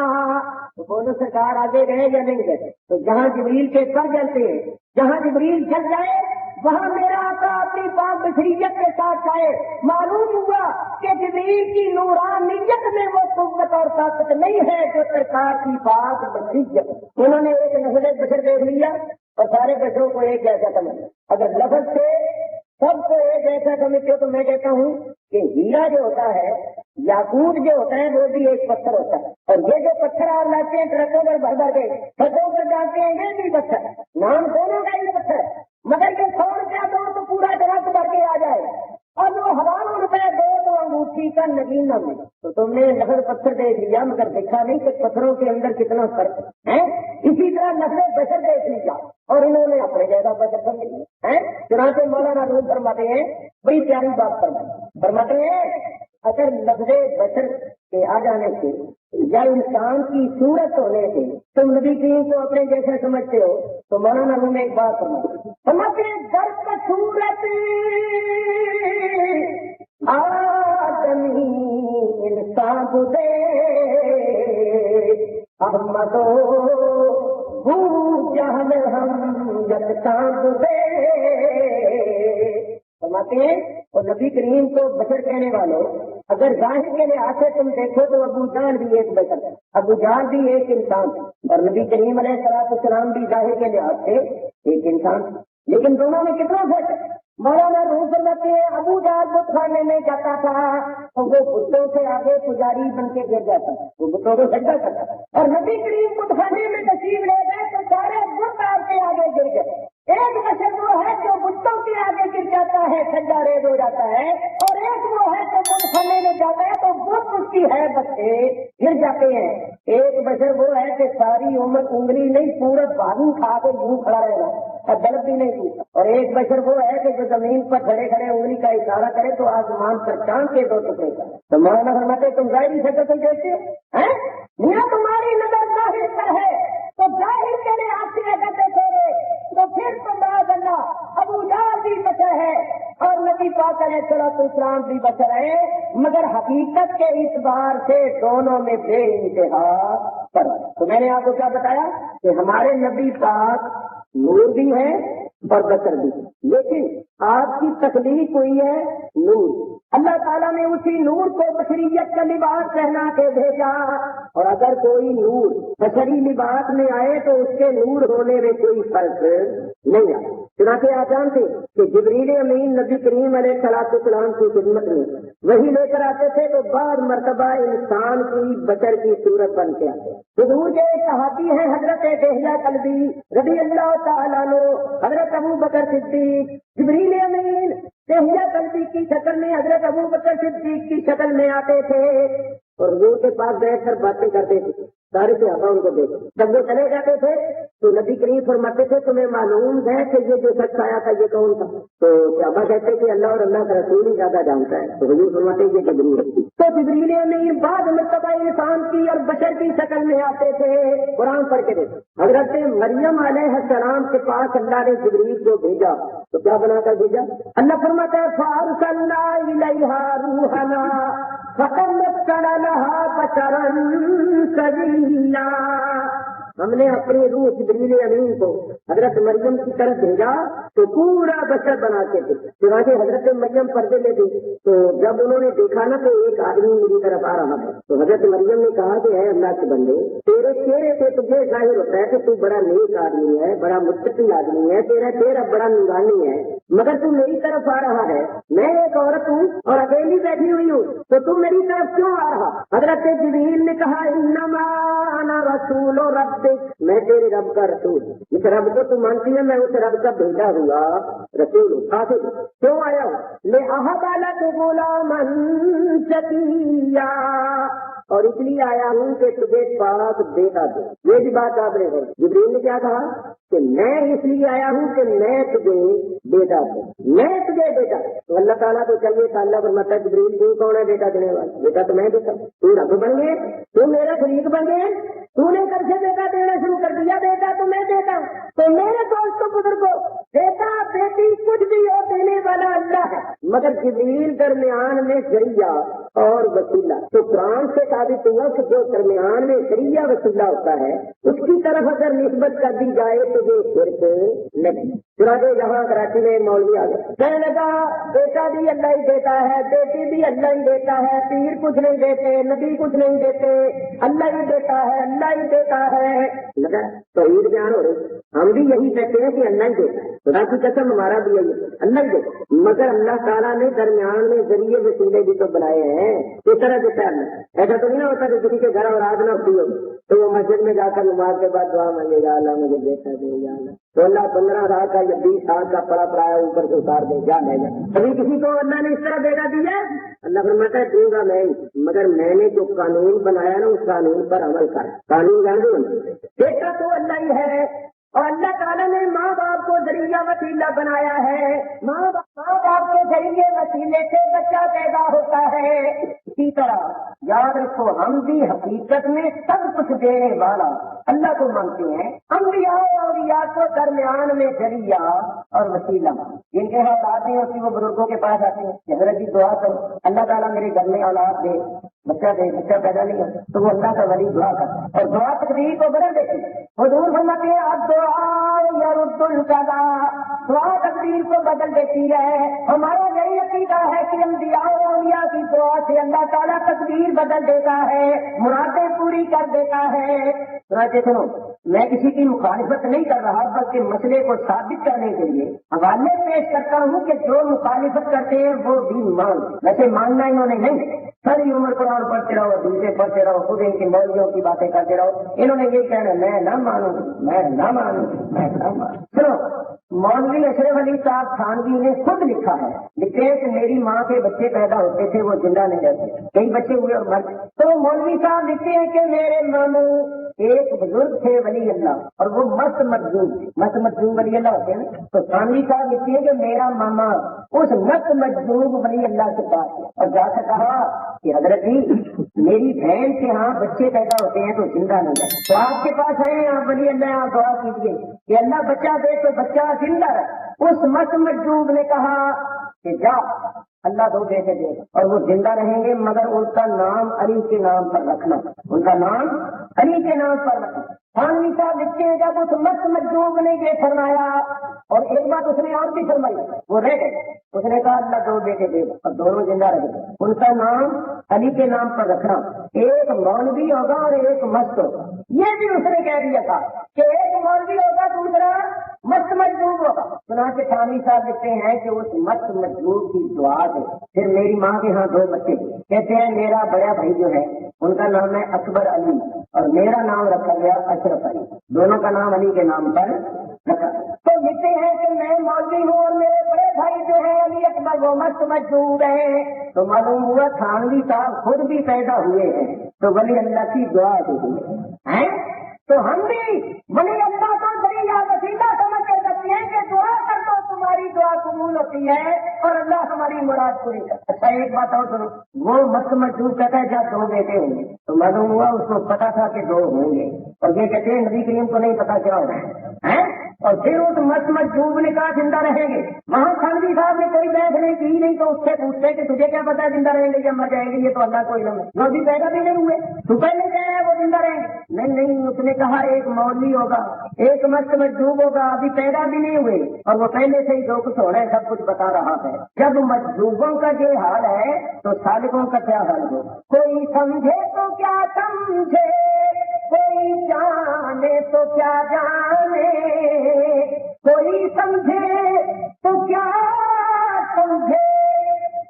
تو بولو سرکار آگے گئے یا نہیں گئے؟ تو جہاں جبریل کے سر جلتے ہیں، جہاں جبریل جل جائے وہاں میرا آقا اپنی پاک بشریت کے ساتھ آئے. معلوم ہوا کہ جبریل کی نورانیت میں وہ قوت اور طاقت نہیں ہے جو سرکار کی پاک بشریت. انہوں نے ایک نسل بشر دیکھ لیا اور سارے بشروں کو ایک جیسا سمجھا. اگر لفظ سے سب کو ایک جیسا سمجھتے ہو تو میں کہتا ہوں کہ ہیرا جو ہوتا ہے، یاقوت جو ہوتا ہے وہ بھی ایک پتھر ہوتا ہے. اور یہ جو پتھر آپ لاتے ہیں ٹرکوں پر بھر بھر کے ٹرکوں پر جاتے ہیں یہ بھی پتھر، نام دونوں کا ہی پتھر ہے. مگر یہ 100 روپیہ دو تو پورا ٹرک بھر کے آ جائے اور وہ ہزاروں روپے دو تو انگوٹھی کا نگینہ ملے. تو تم نے لفظ پتھر دیکھ لیا مگر دیکھا نہیں کہ پتھروں کے اندر کتنا فرق ہے. اسی طرح لفظ بشر دیکھ لیا اور انہوں نے اپنے جیسا بشر کر لیا. چنانچہ مولانا روم فرماتے ہیں بڑی پیاری بات فرماتے ہیں اگر لفظ بشر کے آ جانے سے یا انسان کی صورت ہونے سے تم نبی کریم کو اپنے جیسے سمجھتے ہو تو مولانا ہمیں ایک بات سمجھتے در کا صورت آدمی انسان دے احمد جہل ہم یکساں دے سمجھتے ہیں. اور نبی کریم کو بشر کہنے والوں اگر ظاہر کے لحاظ سے تم دیکھو تو ابو جہل بھی ایک بشر ہے، ابو جہل بھی ایک انسان ہے، اور نبی کریم علیہ السلام بھی ظاہر کے لحاظ سے ایک انسان ہے، لیکن دونوں میں کتنا فرق ہے. مولانا روح فرماتے ہیں ابو جہل بت خانے میں جاتا تھا تو وہ بتوں سے آگے پجاری بن کے گر جاتا تھا، وہ بتوں کو سجدہ کرتا تھا، اور نبی کریم بت خانے میں تشریف لے گئے تو سارے بت آپ کے آگے گر گئے. ایک بشر وہ ہے جو بتوں کے آگے گر جاتا ہے سجدہ ریز ہو جاتا ہے، اور ایک وہ ہے جو بت خانے میں جاتا ہے تو بت اس کی ہے بچے گر جاتے ہیں. ایک بشر وہ ہے کہ ساری عمر انگلی نہیں پورا بازو کھا کے یوں کھڑا رہے گا اور دلب بھی نہیں پوچھتا، اور ایک بشر وہ ہے کہ جو زمین پر کھڑے کھڑے انگلی کا اشارہ کرے تو آسمان پر چاند کے دو ٹکڑے کا. تو مولانا فرماتے تم ظاہری شکل سے دیکھتے ہو میاں تمہاری نظر ظاہر پر ہے تو ظاہر کے لحاظ سے اگر دیکھو گے تو پھر تو معاذ اللہ ابو جہل بھی بشر ہے اور نبی پاک علیہ السلام بھی بشر ہے، مگر حقیقت کے اعتبار سے دونوں میں بے انتہا فرق. تو میں نے آپ کو کیا بتایا کہ ہمارے نبی پاک نور بھی ہے اور بشر بھی ہے، لیکن آپ کی تخلیق ہوئی ہے نور. اللہ تعالیٰ نے اسی نور کو بشریت کا لباس پہنا کے بھیجا، اور اگر کوئی نور بشری لباس میں آئے تو اس کے نور ہونے میں کوئی فرق نہیں آتا. چنانچہ آپ جانتے کہ جبریل امین نبی کریم علیہ السلام کی خدمت میں وہی لے کر آتے تھے تو بعض مرتبہ انسان کی بشر کی صورت بن کے آتے. حضور کے صحابی ہیں حضرت دہیا کلبی رضی اللہ تعالیٰ عنہ، حضرت ابو بکر صدیق، جبریل امین دہیا کلبی کی شکل میں حضرت ابو بکر صدیق کی شکل میں آتے تھے اور حضور کے پاس بیٹھ کر باتیں کرتے تھے. سارے صحابہ ان کو دیکھو، جب وہ چلے جاتے تھے تو نبی کریم فرماتے تھے تمہیں معلوم ہے کہ یہ جو شخص آیا تھا یہ کون تھا؟ تو صحابہ کہتے کہ اللہ اور اللہ کا رسول ہی زیادہ جانتا ہے. تو حضور فرماتے یہ جبریل ہے. تو جبریل امین بعض مرتبہ انسان کی اور بشر کی شکل میں آتے تھے. قرآن پڑھ کے دیکھو، حضرت مریم علیہ السلام کے پاس اللہ نے جبریل کو بھیجا تو کیا بنا کر بھیجا؟ اللہ فرماتا ہے فَأَرْسَلْنَا إِلَيْهَا رُوحَنَا فَتَمَثَّلَ لَهَا بَشَرًا سَوِيًّا. ہم نے اپنی روح جبریل امین کو حضرت مریم کی طرف بھیجا تو پورا بشر بنا کے دے. چنانچہ حضرت مریم پردے لے دی تو جب انہوں نے دیکھا نا تو ایک آدمی میری طرف آ رہا ہے تو حضرت مریم نے کہا کہ اے اللہ کے بندے، تیرے چہرے سے تجھے ظاہر ہوتا ہے کہ تو بڑا نیک آدمی ہے، بڑا متقی آدمی ہے، تیرا چہرہ بڑا نورانی ہے، مگر تو میری طرف آ رہا ہے. میں ایک عورت ہوں اور اکیلی بیٹھی ہوئی ہوں تو تم میری طرف کیوں آ رہا؟ حضرت جبریل نے کہا انما انا رسول رب، میں تیرے رب کا رسول. اس رب کو تم مانتی ہے، میں اس رب کا بھیجا ہوا رسول ہوں. حاصل کیوں آیا ہوں؟ لِأَهْبَ لَكَ غُلَامًا زَكِيًّا، اور اس لیے آیا ہوں کہ تجھے پاک بیٹا دو. یہ بھی بات آپ نے کہی. جبریل نے کیا کہا کہ میں اس لیے آیا ہوں کہ میں تجھے بیٹا دوں، میں تجھے بیٹا. تو اللہ تعالیٰ تو چلیے تھا، اللہ فرماتا ہے جبریل تو کون ہے بیٹا دینے والا؟ بیٹا تو میں دیتا ہوں. تو رب بن گئے، تو میرا شریک بن گئے، تو نے کر سے بیٹا دینا شروع کر دیا. بیٹا تو میں دیتا ہوں. تو میرے دوستوں بزرگوں، بیٹا بیٹی کچھ بھی ہو دینے والا اللہ ہے، مگر جبریل درمیان میں ذریعہ اور وسیلہ. تو قرآن سے ثابت ہوا کہ جو درمیان میں ذریعہ وسیلہ ہوتا ہے اس کی طرف اگر نسبت کر دی جائے تو یہ شرک نہیں. چنانچہ یہاں کراچی میں مولوی آ گیا، کہنے لگا بیٹا بھی اللہ ہی دیتا ہے، بیٹی بھی اللہ ہی دیتا ہے، پیر کچھ نہیں دیتے، نبی کچھ نہیں دیتے، اللہ ہی دیتا ہے، اللہ ہی دیتا ہے. لگا توحید بیان ہو رہی. ہم بھی یہی کہتے ہیں کہ اللہ ہی دیتا ہے، خدا کی قسم ہمارا بھی یہی ہے، اللہ ہی دیتا ہے. مگر اللہ تعالیٰ نے درمیان میں ذریعے وسیلے بھی تو بنائے ہیں. اس طرح دیتا ہے اللہ. ایسا تو نہیں نہ ہوتا کہ کسی کے گھر اور آگ نہ ہوتی ہو تو وہ مسجد میں جا کر نماز کے بعد دعا مانگے گا اللہ مجھے بیٹا دے یا اللہ، تو اللہ 15 کا یا 20 کا پڑا پڑایا اوپر سے اتار دے جا لے جا. ابھی کسی کو اللہ نے اس طرح بیٹا دیا؟ اللہ فرماتا ہے دوں گا میں، مگر میں نے جو قانون بنایا نا اس قانون پر عمل کر. قانون جان دو، بیٹا تو اللہ ہی ہے اور اللہ تعالیٰ نے ماں باپ کو ذریعہ وسیلہ بنایا ہے. ماں باپ کے ذریعے وسیلے سے بچہ پیدا ہوتا ہے. اسی طرح یاد رکھو ہم بھی حقیقت میں سب کچھ دینے والا اللہ کو مانتے ہیں، انبیاء اور اولیاء کو درمیان میں ذریعہ اور وسیلہ، جن کے حالات نہیں ہوتی وہ بزرگوں کے پاس آتے ہیں کہ حضرت جی دعا کرو اللہ تعالیٰ میرے گھر میں اولاد دے، بچہ پیدا نہیں ہو تو وہ اللہ کا ولی دعا کرتا ہے اور دعا تقدیر کو بدل دیتی ہے۔ حضور فرماتے ہیں اب دعا یرد القضا، دعا تقدیر کو بدل دیتی ہے۔ ہمارا یہی عقیدہ ہے کہ انبیاء اور اولیاء کی دعا سے اللہ تعالیٰ تقدیر بدل دیتا ہے، مرادیں پوری کر دیتا ہے۔ سنو میں کسی کی مخالفت نہیں کر رہا بلکہ مسئلے کو ثابت کرنے کے لیے حوالے پیش کرتا ہوں کہ جو مخالفت کرتے ہیں وہ بھی مان، ویسے ماننا انہوں نے نہیں، ساری عمر قرآن پڑھتے رہو، دوسرے پڑھتے رہو، خود ان کی مولویوں کی باتیں کرتے رہو، انہوں نے یہ کہنا میں نہ مانوں میں نہ مانوں میں نہ مانوں۔ سنو مولوی اشرف علی صاحب تھانوی نے خود لکھا ہے، لکھتے ہیں کہ میری ماں کے بچے پیدا ہوتے تھے وہ زندہ نہیں رہتے، کئی بچے ہوئے اور مر گئے۔ تو مولوی صاحب لکھتے ہیں کہ میرے ماموں ایک بزرگ تھے ولی اللہ اور وہ مست مجذوب ولی اللہ ہوتے ہیں، تو تھانوی صاحب لکھتے ہیں کہ میرا ماما اس مست مجذوب ولی اللہ کے پاس ہے اور جا کر کہا کہ حضرت جی میری بہن کے ہاں بچے پیدا ہوتے ہیں تو زندہ نہیں ہے، تو آپ کے پاس آئے آپ ولی اللہ آپ دعا کیجیے کہ اللہ بچہ دے تو بچہ زندہ رہے۔ اس مست مجذوب نے کہا کہ جا اللہ دو بیٹے دے اور وہ زندہ رہیں گے مگر ان کا نام علی کے نام پر رکھنا، ان کا نام علی کے نام پر رکھنا۔ تھانوی صاحب لکھتے ہیں جب اس مست مجذوب نے یہ فرمایا اور ایک بات اس نے اور بھی فرمائی، وہ رہ گئے، اس نے کہا اللہ دو بیٹے دے اور دونوں زندہ رہے، ان کا نام علی کے نام پر رکھنا، ایک مولوی ہوگا اور ایک مست ہوگا۔ یہ بھی اس نے کہہ دیا تھا کہ ایک مولوی ہوگا دوسرا مست مجذوب ہوگا۔ چنانچہ تھانوی صاحب لکھتے ہیں کہ اس مست مجذوب کی دعا سے پھر میری ماں کے ہاں دو بچے، کہتے ہیں میرا بڑا بھائی جو ہے ان کا نام ہے اکبر علی اور میرا نام رکھا گیا اشرف علی، دونوں کا نام علی کے نام پر رکھا۔ تو لکھتے ہیں کہ میں مولوی ہوں اور میرے بڑے بھائی جو ہے علی اکبر وہ مست مجذوب ہے، تو معلوم ہوا تھانوی صاحب خود بھی پیدا ہوئے ہیں تو ولی اللہ کی دعا دے ہیں، تو ہم بھی ولی اللہ کو ذریعہ وسیلہ سمجھ کر کرتے ہیں کہ دعا کر دو تمہاری دعا قبول ہوتی ہے اور اللہ ہماری مراد پوری کرتا ہے۔ اچھا ایک بات اور سنو، وہ مست مجذوب کہتا ہے جب دو بیٹے ہوں گے تو معلوم ہوا اس کو پتا تھا کہ دو ہوں گے اور یہ کہتے ہیں نبی کریم کو نہیں پتا کیا ہونا ہے، اور پھر اس مست مجذوب نے کہا زندہ رہیں گے۔ وہاں تھانوی صاحب نے کوئی بحث نہیں کی، نہیں تو اس سے پوچھتے کہ تجھے کیا پتا زندہ رہیں گے یا مر جائیں گے، یہ تو اللہ کو علم ہے، جو ابھی پیدا بھی نہیں ہوئے تو پہلے کہہ رہے ہیں وہ زندہ رہیں گے۔ نہیں اس نے کہا ایک مولوی ہوگا ایک مست مجذوب ہوگا، ابھی پیدا بھی نہیں ہوئے اور وہ پہلے سے ہی جو کچھ ہو رہا ہے سب کچھ بتا رہا ہے۔ جب مجذوبوں کا یہ حال ہے تو سالکوں کا کیا حال ہوگا؟ کوئی سمجھے تو کیا سمجھے، کوئی جانے تو کیا جانے، کوئی سمجھے تو کیا سمجھے،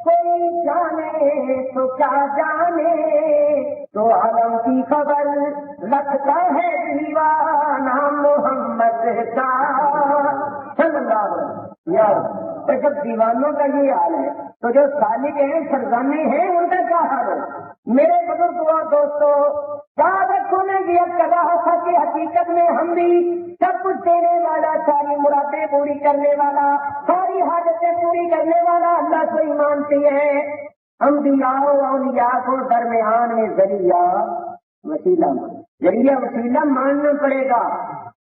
کوئی جانے تو کیا جانے، تو عالم کی خبر رکھتا ہے دیوانہ محمد کا صلی اللہ علیہ وسلم۔ تو جب دیوانوں کا یہ حال ہے تو جو سالک ہیں فرزانے ہیں ان کا کیا حال ہے؟ میرے بزرگ اور دوستو یاد رکھو میں یہ کہہ رہا تھا کہ حقیقت میں ہم بھی سب کچھ دینے والا، ساری مرادیں پوری کرنے والا، ساری حاجتیں پوری کرنے والا اللہ کو ہی مانتے ہیں۔ انبیاء و اولیاء کو درمیان میں ذریعہ وسیلہ ماننا پڑے گا،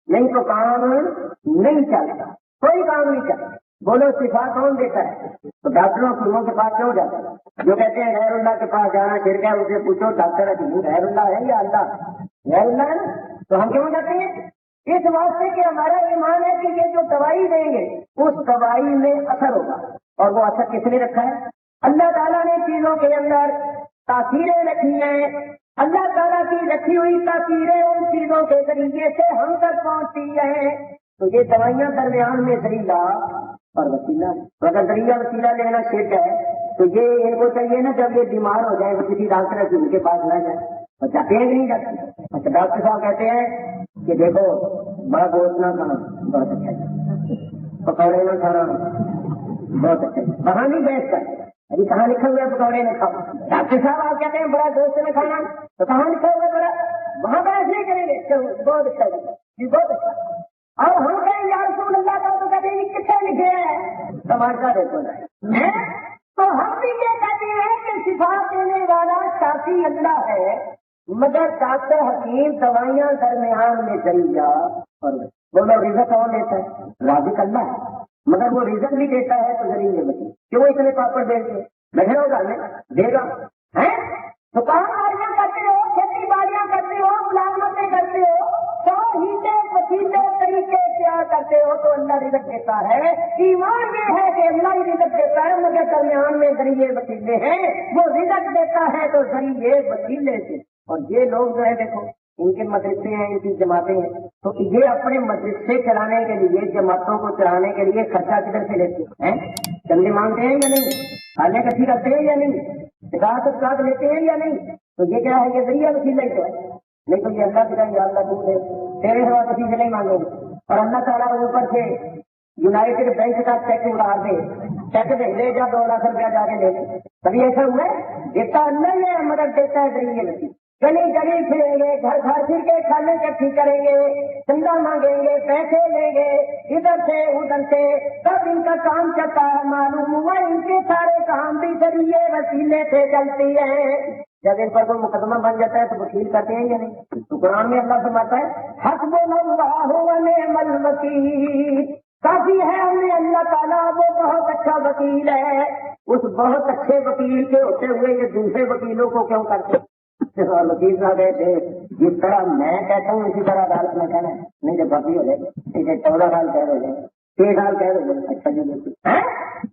نہیں تو کام نہیں چلتا، کوئی کام نہیں چلتا۔ بولو شفا کون دیتا ہے؟ تو ڈاکٹروں فلموں کے پاس کیوں جاتا ہے؟ جو کہتے ہیں غیر اللہ کے پاس جانا شرک ہے، اسے پوچھو ڈاکٹر ہے غیر اللہ ہے یا اللہ غیر اللہ ہے نا، تو ہم کیوں جاتے ہیں؟ اس واسطے کہ ہمارا ایمان ہے کہ یہ جو دوائی دیں گے اس دوائی میں اثر ہوگا، اور وہ اثر کس نے رکھا ہے؟ اللہ تعالیٰ نے چیزوں کے اندر تاثیریں رکھی ہیں، اللہ تعالیٰ کی رکھی ہوئی تاثیریں ان چیزوں کے ذریعے سے ہم تک پہنچتی ہیں۔ تو یہ دوائیاں درمیان میں ذریعہ اور وسیلہ، تو اگر ذریعہ وسیلہ لینا شرک ہے تو یہ ان کو چاہیے نا جب یہ بیمار ہو جائے وہ کسی ڈاکٹر کی ان کے پاس نہ جائے، اور جاتے ہیں کہ نہیں جاتے؟ اچھا ڈاکٹر صاحب کہتے ہیں کہ دیکھو بڑا گوشت نہ کھانا بہت اچھا ہے، پکوڑے نہ کھانا بہت اچھا ہے، وہاں نہیں بیٹھ کر ابھی کہاں لکھا ہوا ہے پکوڑے نہ کھاؤ؟ ڈاکٹر صاحب آپ کہتے ہیں بڑا گوشت نہ کھانا، تو کہاں لکھا ہوا ہے بڑا؟ وہاں بحث نہیں کریں گے، بہت اچھا ہے جی بہت اچھا، اور ہم کہیں یا رسول اللہ کا تو کہتے ہیں کتنے لکھے ہیں؟ تماشا دیکھو تو ہم بھی یہ کہتے ہیں کہ شفا دینے والا شافی اللہ ہے، مگر ڈاکٹر حکیم دوائیاں درمیان میں ذریعہ، اور بولو رزق کون دیتا ہے؟ رازق اللہ ہے، مگر وہ رزق بھی دیتا ہے تو ذریعے بچے کیوں اتنے پاپڑ دے کے بیٹھے ہو گھر میں دے گا ہے؟ دکان والیاں کرتے ہو، کھیتی باڑیاں کرتے ہو، ملازمتیں کرتے ہو، سو ہیلے وسیلے طریقے اختیار کرتے ہو تو اللہ رزق دیتا ہے۔ ایمان یہ ہے کہ اللہ ہی رزق دیتا ہے، مگر درمیان میں ذریعے وسیلے ہیں، وہ رزق دیتا ہے تو ذریعے وسیلے سے۔ اور یہ لوگ جو ہے دیکھو ان کے مدرسے ہیں، ان کی جماعتیں ہیں، تو یہ اپنے مدرسے چلانے کے لیے، جماعتوں کو چلانے کے لیے خرچہ کدھر سے لیتے ہیں؟ چندے مانگتے ہیں یا نہیں؟ کھانے کٹھی کرتے ہیں یا نہیں؟ ساتھ لیتے ہیں یا نہیں؟ تو یہ کیا ہے؟ یہ ذریعہ وسیلہ ہی تو ہے، نہیں تو یہ اللہ کی یا اللہ دور ہے، تیرے سوا کسی سے نہیں مانگو گے۔ اور اللہ تعالیٰ اوپر سے یونائٹڈ بینک کا چیک اڑا دے، چیک دے لے جا 2 لاکھ روپیہ جا کے لے لے، کبھی ایسا ہوا ہے؟ دیتا اللہ ہی ہے، مدد دیتا ہے ذریعے وسیلے۔ گلی گلی پھریں گے، گھر گھر پھر کے کھانے اکٹھی کریں گے، چندہ مانگیں گے، پیسے لیں گے ادھر سے ادھر سے، تب ان کا کام چلتا ہے۔ معلوم ہوا ان کے سارے کام بھی ذریعے وسیلے سے چلتی ہیں۔ جب ان پر کوئی مقدمہ بن جاتا ہے تو وکیل کرتے ہیں یا نہیں؟ تو قرآن میں اللہ فرماتا ہے حسبنا اللہ ونعم الوکیل، کافی ہے ہمیں اللہ تعالیٰ، وہ بہت اچھا وکیل ہے۔ اس بہت اچھے وکیل کے ہوتے ہوئے یہ دوسرے وکیلوں کو کیوں کرتے؟ وکیل صاحب گئے تھے، جس طرح میں کہتا ہوں اسی طرح عدالت میں کہنا ہے، نہیں تو باقی ہو جائے 14 سال قید ہو جائے، 6 سال قید ہو جائے۔ اچھا جی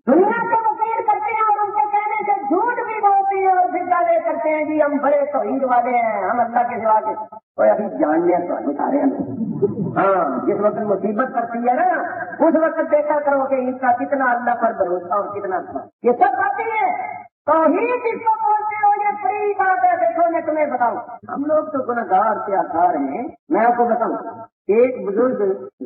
دنیا کے وکیل کرتے ہیں اور ان کے کہنے سے جھوٹ بھی بولتے ہیں اور پھر دعوے کرتے ہیں جی ہم بڑے توحید والے ہیں، ہم اللہ کے سوا کے کوئی ابھی جان لیا تو سارے ہیں۔ ہاں جس وقت مصیبت پڑتی ہے نا اس وقت دیکھا کرو کہ ان کا کتنا اللہ پر بھروسہ اور کتنا یہ سب باتیں ہیں توحید جس کو بولتے ہو، یہ بڑی بات ہے۔ دیکھو میں تمہیں بتاؤں، ہم لوگ تو گناہگار سے آثار ہیں۔ میں آپ کو بتاؤں ایک بزرگ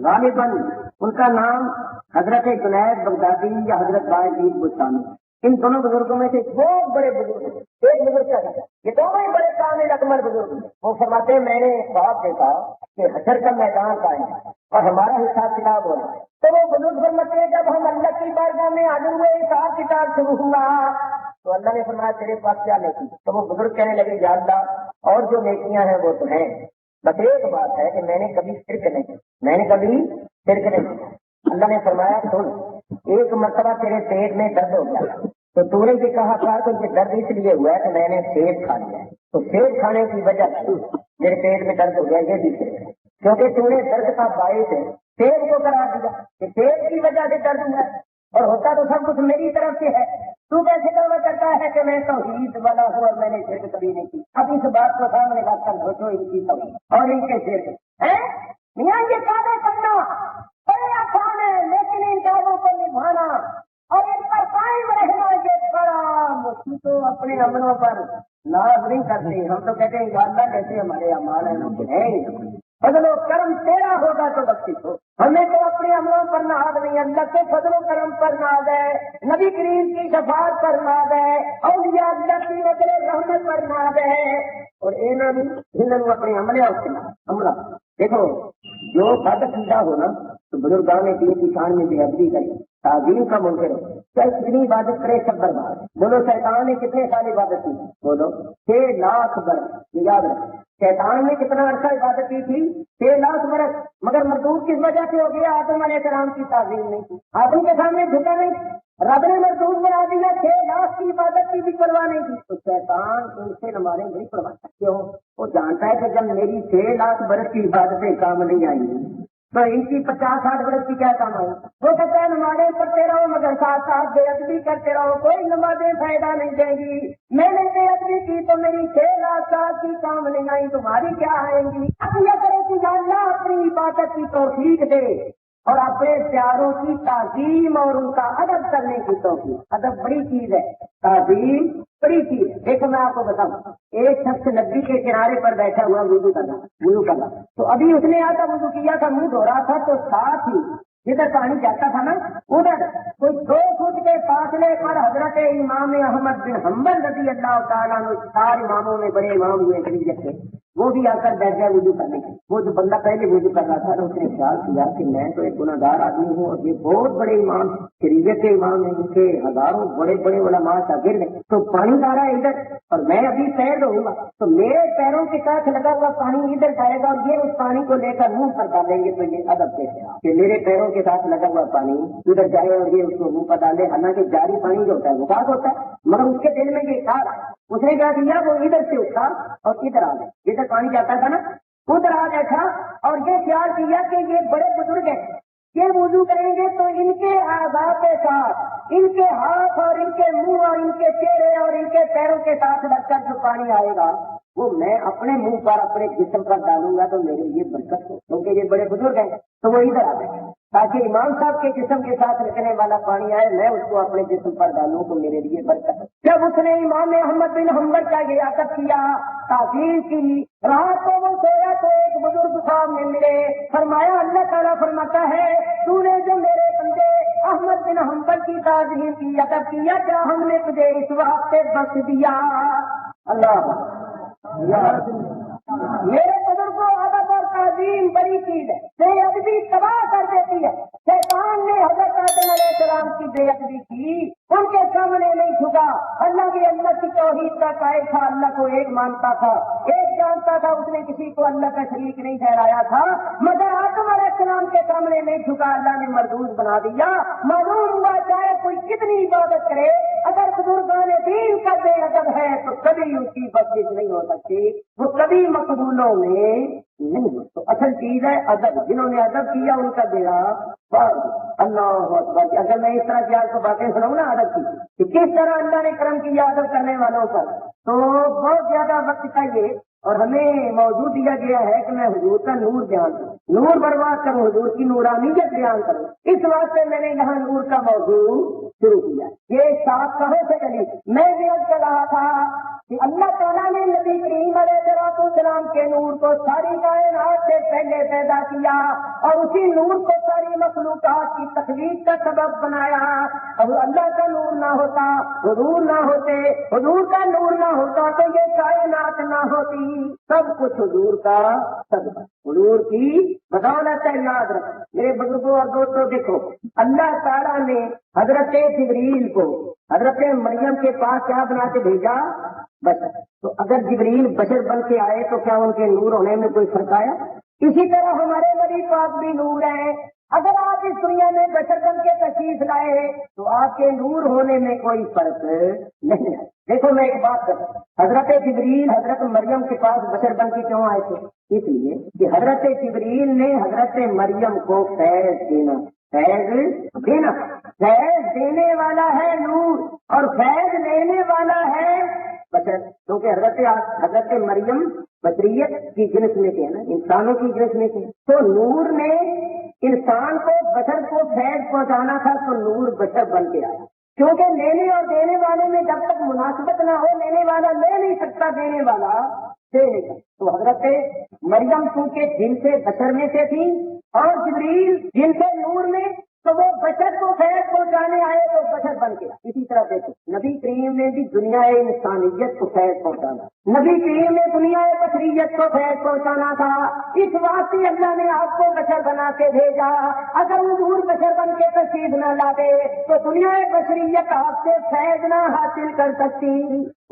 غالباً ان کا نام حضرت جنید بغدادی یا حضرت باعزید بستانی، ان دونوں بزرگوں میں سے بہت بڑے بزرگ ہیں۔ ایک بزرگ کیا کہتا ہے، یہ دونوں ہی بڑے کامل اکمل بزرگ ہیں۔ وہ فرماتے ہیں میں نے خواب دیکھا کہ حشر کا میدان قائم ہے اور ہمارا حساب کتاب ہو رہا ہے۔ تو وہ بزرگ فرماتے ہیں جب ہم اللہ کی بارگاہ میں حاضر ہوئے، حساب کتاب شروع ہوا تو اللہ نے فرمایا تیرے پاس کیا نیکی؟ تو وہ بزرگ کہنے لگے یا اللہ اور جو نیکیاں ہیں وہ تو ہیں، بس ایک بات ہے کہ میں نے کبھی شرک نہیں کی، میں نے کبھی شرک نہیں کی۔ اللہ نے فرمایا سن، ایک مرتبہ تیرے پیٹ میں درد ہو گیا تو تو نے یہ کہا تھا کہ یہ درد اس لیے ہوا ہے کہ میں نے سیب کھا لیا ہے، تو سیب کھانے کی وجہ سے میرے پیٹ میں درد ہو گیا، یہ بھی شرک ہے کیونکہ تو نے درد کا باعث ہے سیب کو قرار دیا کہ سیب کی وجہ سے درد ہوا ہے، اور ہوتا تو سب کچھ میری طرف سے ہے۔ تو کیسے دعویٰ کرتا ہے کہ میں توحید والا ہوں اور میں نے شرک کبھی نہیں کی؟ اب اس بات کو سامنے رکھ کر سوچو ان کی توحید اور ان کے شرک ہے میاں یہ دعوے کرنا بڑے آسان ہے، لیکن ان دعووں کو نبھانا اور ان پر قائم رہنا یہ بڑا مشکل۔ تو اپنے عملوں پر ناز نہیں کرتے، ہم تو کہتے ہیں یا اللہ جیسے ہمارے اعمال ہیں فضل و کرم تیرا ہوگا تو بخشش ہو۔ ہمیں تو اپنے عملوں پر ناز نہیں، اللہ کے فضل و کرم پر ناز ہے، نبی کریم کی شفاعت پر ناز ہے، اولیاء اللہ کی نظر رحمت پر ناز ہے، اور انہوں اپنے عملہ دیکھو جو بد سیدھا ہونا تو بزرگان دین کی شان میں بے ادبی کرے، تعظیم کا منکر ہو، چاہے کتنی عبادت کرے سب برباد۔ بولو شیطان نے کتنے سال عبادت کی؟ بولو 6 لاکھ برس، یہ یاد رکھو شیطان نے کتنا عرصہ عبادت کی تھی؟ 6 لاکھ برس، مگر مردود کس وجہ سے ہو گیا؟ آدم علیہ السلام کی تعظیم نہیں کی، آدم کے سامنے جھکا نہیں، رب نے مردود بنا دیا، 6 لاکھ کی عبادت کی بھی پرواہ نہیں کی۔ تو شیطان ان سے ہمارے نہیں پرواہ، کیوں؟ وہ جانتا ہے کہ جب میری 6 لاکھ برس کی عبادتیں کام نہیں آئی تو ان کی 50-60 برس کی کیا کام آئی؟ وہ کہتا ہے نمازیں پڑھتے رہو مگر ساتھ ساتھ بے ادبی کرتے رہو، کوئی نمازیں فائدہ نہیں دیں گی، میں نے بے ادبی کی تو میری 6 لاکھ سال کی کام نہیں آئی، تمہاری کیا آئیں گی؟ اب یہ کرے کہ یا اللہ اپنی عبادت کی توفیق دے اور اپنے پیاروں کی تعظیم اور ان کا ادب کرنے کی توفیق۔ ادب بڑی چیز ہے، تعظیم بڑی چیز ہے۔ دیکھو میں آپ کو بتاؤں، ایک شخص ندی کے کنارے پر بیٹھا ہوا وضو کرنا تو ابھی اس نے آتا وضو کیا تھا، منہ دھو رہا تھا، تو ساتھ ہی جدھر پانی جاتا تھا نا ادھر کوئی 2 فٹ کے فاصلے پر حضرت امام احمد بن حنبل رضی اللہ تعالیٰ عنہ 4 اماموں میں بڑے امام ہوئے شریعت کے، وہ بھی آ کر بیٹھ گیا وضو کرنے کے. وہ جو بندہ پہلے وضو کر رہا تھا اس نے خیال کیا کہ میں تو ایک گناہگار آدمی ہوں اور یہ بہت بڑے امام شریعت کے امام ہیں، ان کے ہزاروں بڑے بڑے علماء شاگرد ہیں، تو پانی آ رہا ہے ادھر اور میں ابھی پیر دھوؤں گا تو میرے پیروں کے ساتھ لگا ہوا پانی ادھر جائے گا اور یہ اس پانی کو لے کر منہ پر ڈالیں گے. تو یہ ادب کیسے کہ میرے پیروں کے ساتھ لگا ہوا پانی ادھر جائے اور یہ اس کو منہ پر ڈالے. حالانکہ جاری پانی جو ہوتا ہے وہ پاک ہوتا ہے، مگر اس کے دل میں یہ خیال ہے. اس نے کیا کیا، وہ ادھر سے اٹھا اور ادھر آ گیا، جدھر پانی جاتا تھا نا ادھر آ بیٹھا اور یہ خیال کیا کہ یہ بڑے بزرگ ہیں، یہ وضو کریں گے تو ان کے اعضاء کے ساتھ ان کے ہاتھ اور ان کے منہ اور ان کے چہرے اور ان کے پیروں کے ساتھ لگ کر جو پانی آئے گا وہ میں اپنے منہ پر اپنے جسم پر ڈالوں گا تو میرے لیے برکت ہو، کیونکہ یہ بڑے بزرگ ہیں. تو وہ ادھر آ بیٹھا تاکہ امام صاحب کے جسم کے ساتھ لگنے والا پانی آئے، میں اس کو اپنے جسم پر ڈالوں تو میرے لیے برکت ہے. جب اس نے امام احمد بن حنبل کا یہ عادت کیا، تعظیم کی، رات کو وہ سویا تو ایک بزرگ صاحب نے ملے، فرمایا اللہ تعالیٰ فرماتا ہے تو نے جو میرے بندے احمد بن حنبل کی تعظیم کی، عادت کیا، کیا ہم نے تجھے اس واسطے بخش دیا؟ اللہ میرے بزرگوں، ادب اور تعظیم بڑی چیز ہے، بے ادبی تباہ کر دیتی ہے. شیطان نے حضرت آدم علیہ السلام کی بے ادبی کی، ان کے سامنے نہیں جھکا. اللہ بھی اللہ کی توحید کا قائل تھا، اللہ کو ایک مانتا تھا، ایک جانتا تھا، اس نے کسی کو اللہ کا شریک نہیں ٹھہرایا تھا. مگر آدم علیہ السلام کے سامنے نہیں جھکا، اللہ نے مردود بنا دیا. معلوم ہوا چاہے کوئی کتنی عبادت کرے، اگر بزرگان دین کا بے ادب ہے تو کبھی اس کی بخشش نہیں ہو سکتی، وہ کبھی مقبولوں میں نہیں ہو. تو اصل چیز ہے ادب. جنہوں نے ادب کیا ان کا بیڑا پار. اللہ اکبر. اگر میں اس طرح کی آپ کو باتیں سناؤں نا ادب کی کہ کس طرح اللہ نے کرم کیا ادب کرنے والوں پر، تو بہت زیادہ وقت چاہیے. اور ہمیں موضوع دیا گیا ہے کہ میں حضور کا نور بیان کروں، نور برباد کروں، حضور کی نورانیت بیان کروں. اس واسطے میں نے یہاں نور کا موضوع شروع کیا. یہ ساتھ کہاں سے چلی؟ میں بیان کر رہا تھا کہ اللہ تعالیٰ نے نبی کریم علیہ السلام کے نور کو ساری کائنات سے پہلے پیدا کیا اور اسی نور کو ساری مخلوقات کی تخلیق کا سبب بنایا. اور اللہ کا نور نہ ہوتا، حضور نہ ہوتے، حضور کا نور نہ ہوتا تو یہ کائنات نہ ہوتی. سب کچھ حضور کا سبب، حضور کی بدولت ہے. یاد رکھ میرے بزرگوں اور دوستوں، دیکھو اللہ تعالیٰ نے حضرت جبریل کو حضرت مریم کے پاس کیا بنا کے بھیجا؟ بشر. تو اگر جبریل بشر بن کے آئے تو کیا ان کے نور ہونے میں کوئی فرق آیا؟ اسی طرح ہمارے نبی پاک بھی نور ہیں. اگر آپ اس دنیا میں بشر بن کے تشریف لائے تو آپ کے نور ہونے میں کوئی فرق نہیں ہے. دیکھو میں ایک بات کروں، حضرت جبریل حضرت مریم کے پاس بشر بن کے کیوں آئے تھے؟ اس لیے کہ حضرت جبریل نے حضرت مریم کو فیض دینا. فیض دینا، فیض دینے والا ہے نور اور فیض لینے والا ہے بشر. کیونکہ حضرت مریم بشریت کی جنس میں تھے نا، انسانوں کی جنس میں تھے. تو نور نے انسان کو بشر کو فیض پہنچانا تھا تو نور بشر بن کے آیا. کیونکہ لینے اور دینے والے میں جب تک مناسبت نہ ہو، لینے والا لے نہیں سکتا، دینے والا دے نہیں سکتا. تو حضرت مریم چونکہ جن سے بشر میں سے تھی اور جبریل جن سے نور میں، تو وہ بشر کو فیض پہنچانے آئے تو بشر بن گیا. اسی طرح دیکھو نبی کریم نے بھی دنیا انسانیت کو فیض پہنچانا، نبی کریم نے دنیا بشریت کو فیض پہنچانا تھا. اس واسطے اللہ نے آپ کو بشر بنا کے بھیجا. اگر حضور بشر بن کے تشریف نہ لاتے تو دنیا بشریت آپ سے فیض نہ حاصل کر سکتی.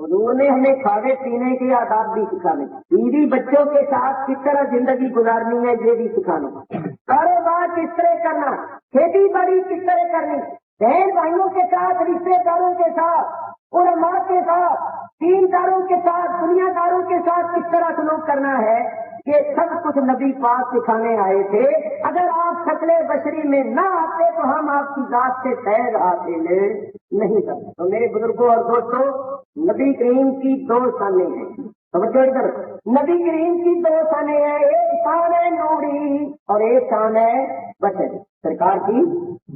حضور نے ہمیں کھانے پینے کے آداب بھی سکھانے، بیوی بچوں کے ساتھ کس طرح زندگی گزارنی ہے یہ بھی سکھانا، کاروبار کس طرح کرنا، کھیتی باڑی کس طرح کرنی، بہن بھائیوں کے ساتھ، رشتے داروں کے ساتھ، علماء کے ساتھ، دینداروں کے ساتھ، دنیا داروں کے ساتھ کس طرح سلوک کرنا ہے، یہ سب کچھ نبی پاک سکھانے آئے تھے. اگر آپ شکل بشری میں نہ آتے تو ہم آپ کی ذات سے فیض حاصل نہیں کرتے. تو میرے بزرگوں اور دوستوں، نبی کریم کی دو شانیں ہیں. توجہ ادھر، نبی کریم کی دو شانیں ہیں، ایک شان ہے نوری اور ایک شان ہے بشری. سرکار کی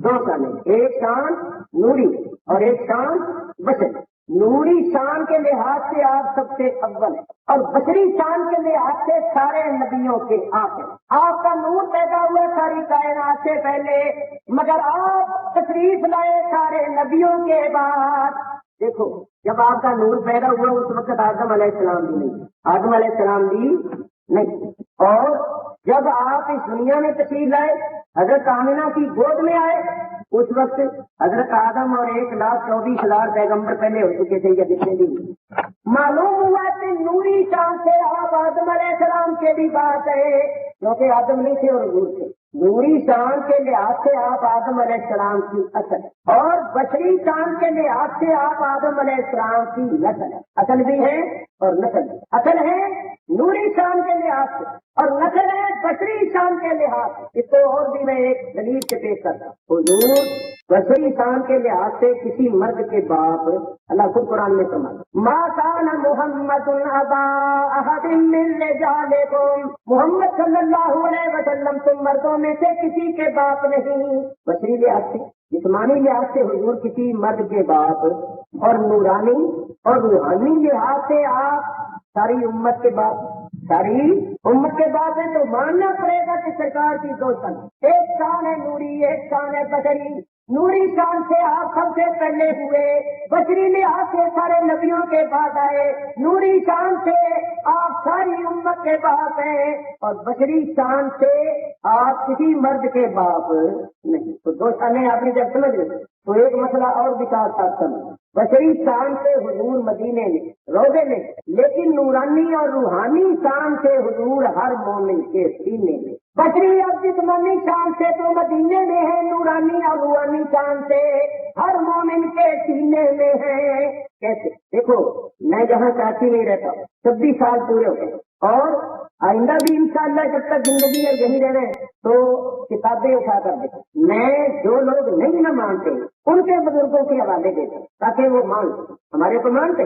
دو شانیں، ایک شان نوری اور ایک شان بشری. نوری شان کے لحاظ سے آپ سب سے اول ہیں اور بشری شان کے لحاظ سے سارے نبیوں کے آپ ہیں. آپ کا نور پیدا ہوا ساری کائنات سے پہلے، مگر آپ تشریف لائے سارے نبیوں کے بعد. دیکھو جب آپ کا نور پیدا ہوا اس وقت آدم علیہ السلام بھی نہیں، آدم علیہ السلام بھی نہیں، اور جب آپ اس دنیا میں تشریف لائے حضرت آمنہ کی گود میں آئے اس وقت حضرت آدم اور 1,24,000 پیغمبر پہلے ہو چکے تھے یا جتنے بھی۔ معلوم ہوا کہ نوری شان سے آپ آدم علیہ السلام کے بھی بات ہے، کیونکہ آدم نہیں تھے اور نور تھے۔ نوری شان کے لحاظ سے آپ آدم علیہ السلام کی اصل، اور بشری شان کے لحاظ سے آپ آدم علیہ السلام کی نسل، اصل بھی ہے اور نسل بھی۔ اصل ہے نوری شان کے لحاظ سے اور نسل ہے بشری شان کے لحاظ سے۔ اس کو اور بھی میں ایک دلیل سے پیش کرتا ہوں۔ حضور بشری شان کے لحاظ سے کسی مرد کے باپ، اللہ خود قرآن میں فرماتا ما کان محمد ابا احد من رجالکم، محمد صلی اللہ علیہ وسلم تم مردوں میں سے کسی کے باپ نہیں۔ بشری لحاظ سے، جسمانی لحاظ سے حضور کسی مرد کے باپ، اور نورانی اور روحانی لحاظ سے آپ ساری امت کے باپ، ساری امت کے بعد ہے، تو ماننا پڑے گا کہ سرکار کی دو شان، ایک شان ہے نوری، ایک شان ہے بشری۔ نوری شان سے آپ سب سے پہلے ہوئے، بشری لحاظ سے سارے نبیوں کے بعد آئے، نوری شان سے آپ ساری امت کے باپ ہیں، اور بشری شان سے آپ کسی مرد کے باپ نہیں۔ تو دو شانیں آپ نے جب سمجھ گئے تو ایک مسئلہ اور بھی ساتھ ساتھ سمجھ، بشری شان سے حضور مدینے میں روزے میں، لیکن نورانی اور روحانی شان سے حضور ہر مومن کے سینے میں۔ بشری اور جسمانی شان سے تو مدینے میں ہے، نورانی اور روحانی شان سے ہر مومن کے سینے میں ہے۔ کیسے؟ دیکھو میں جہاں کراچی میں رہتا ہوں 26 سال پورے ہو گئے، اور آئندہ بھی انشاءاللہ جب تک زندگی ہے یہیں رہ رہے تو کتابیں اٹھا کر دیتا ہوں۔ میں جو لوگ نہیں نہ مانتے ان کے بزرگوں کے حوالے دیتا ہوں تاکہ وہ مان ہمارے کو مانتے۔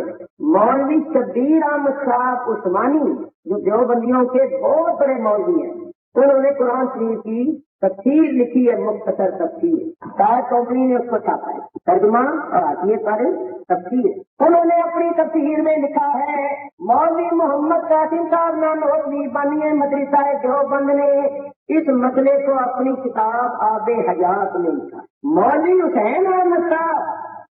مولوی شبیر احمد صاحب عثمانی جو دیوبندیوں کے بہت بڑے مولوی ہیں، انہوں نے قرآن شریف کی تفسیر لکھی ہے، مختصر تفسیر، شاید کمپنی نے اس کو چھاپا ہے، ترجمہ اور آتی ہے پر تفسیر۔ انہوں نے اپنی تفسیر میں لکھا ہے، مولوی محمد قاسم صاحب نانوتوی بانی مدرسہ دیوبند نے اس مسئلے کو اپنی کتاب آب حیات میں لکھا۔ مولوی حسین احمد صاحب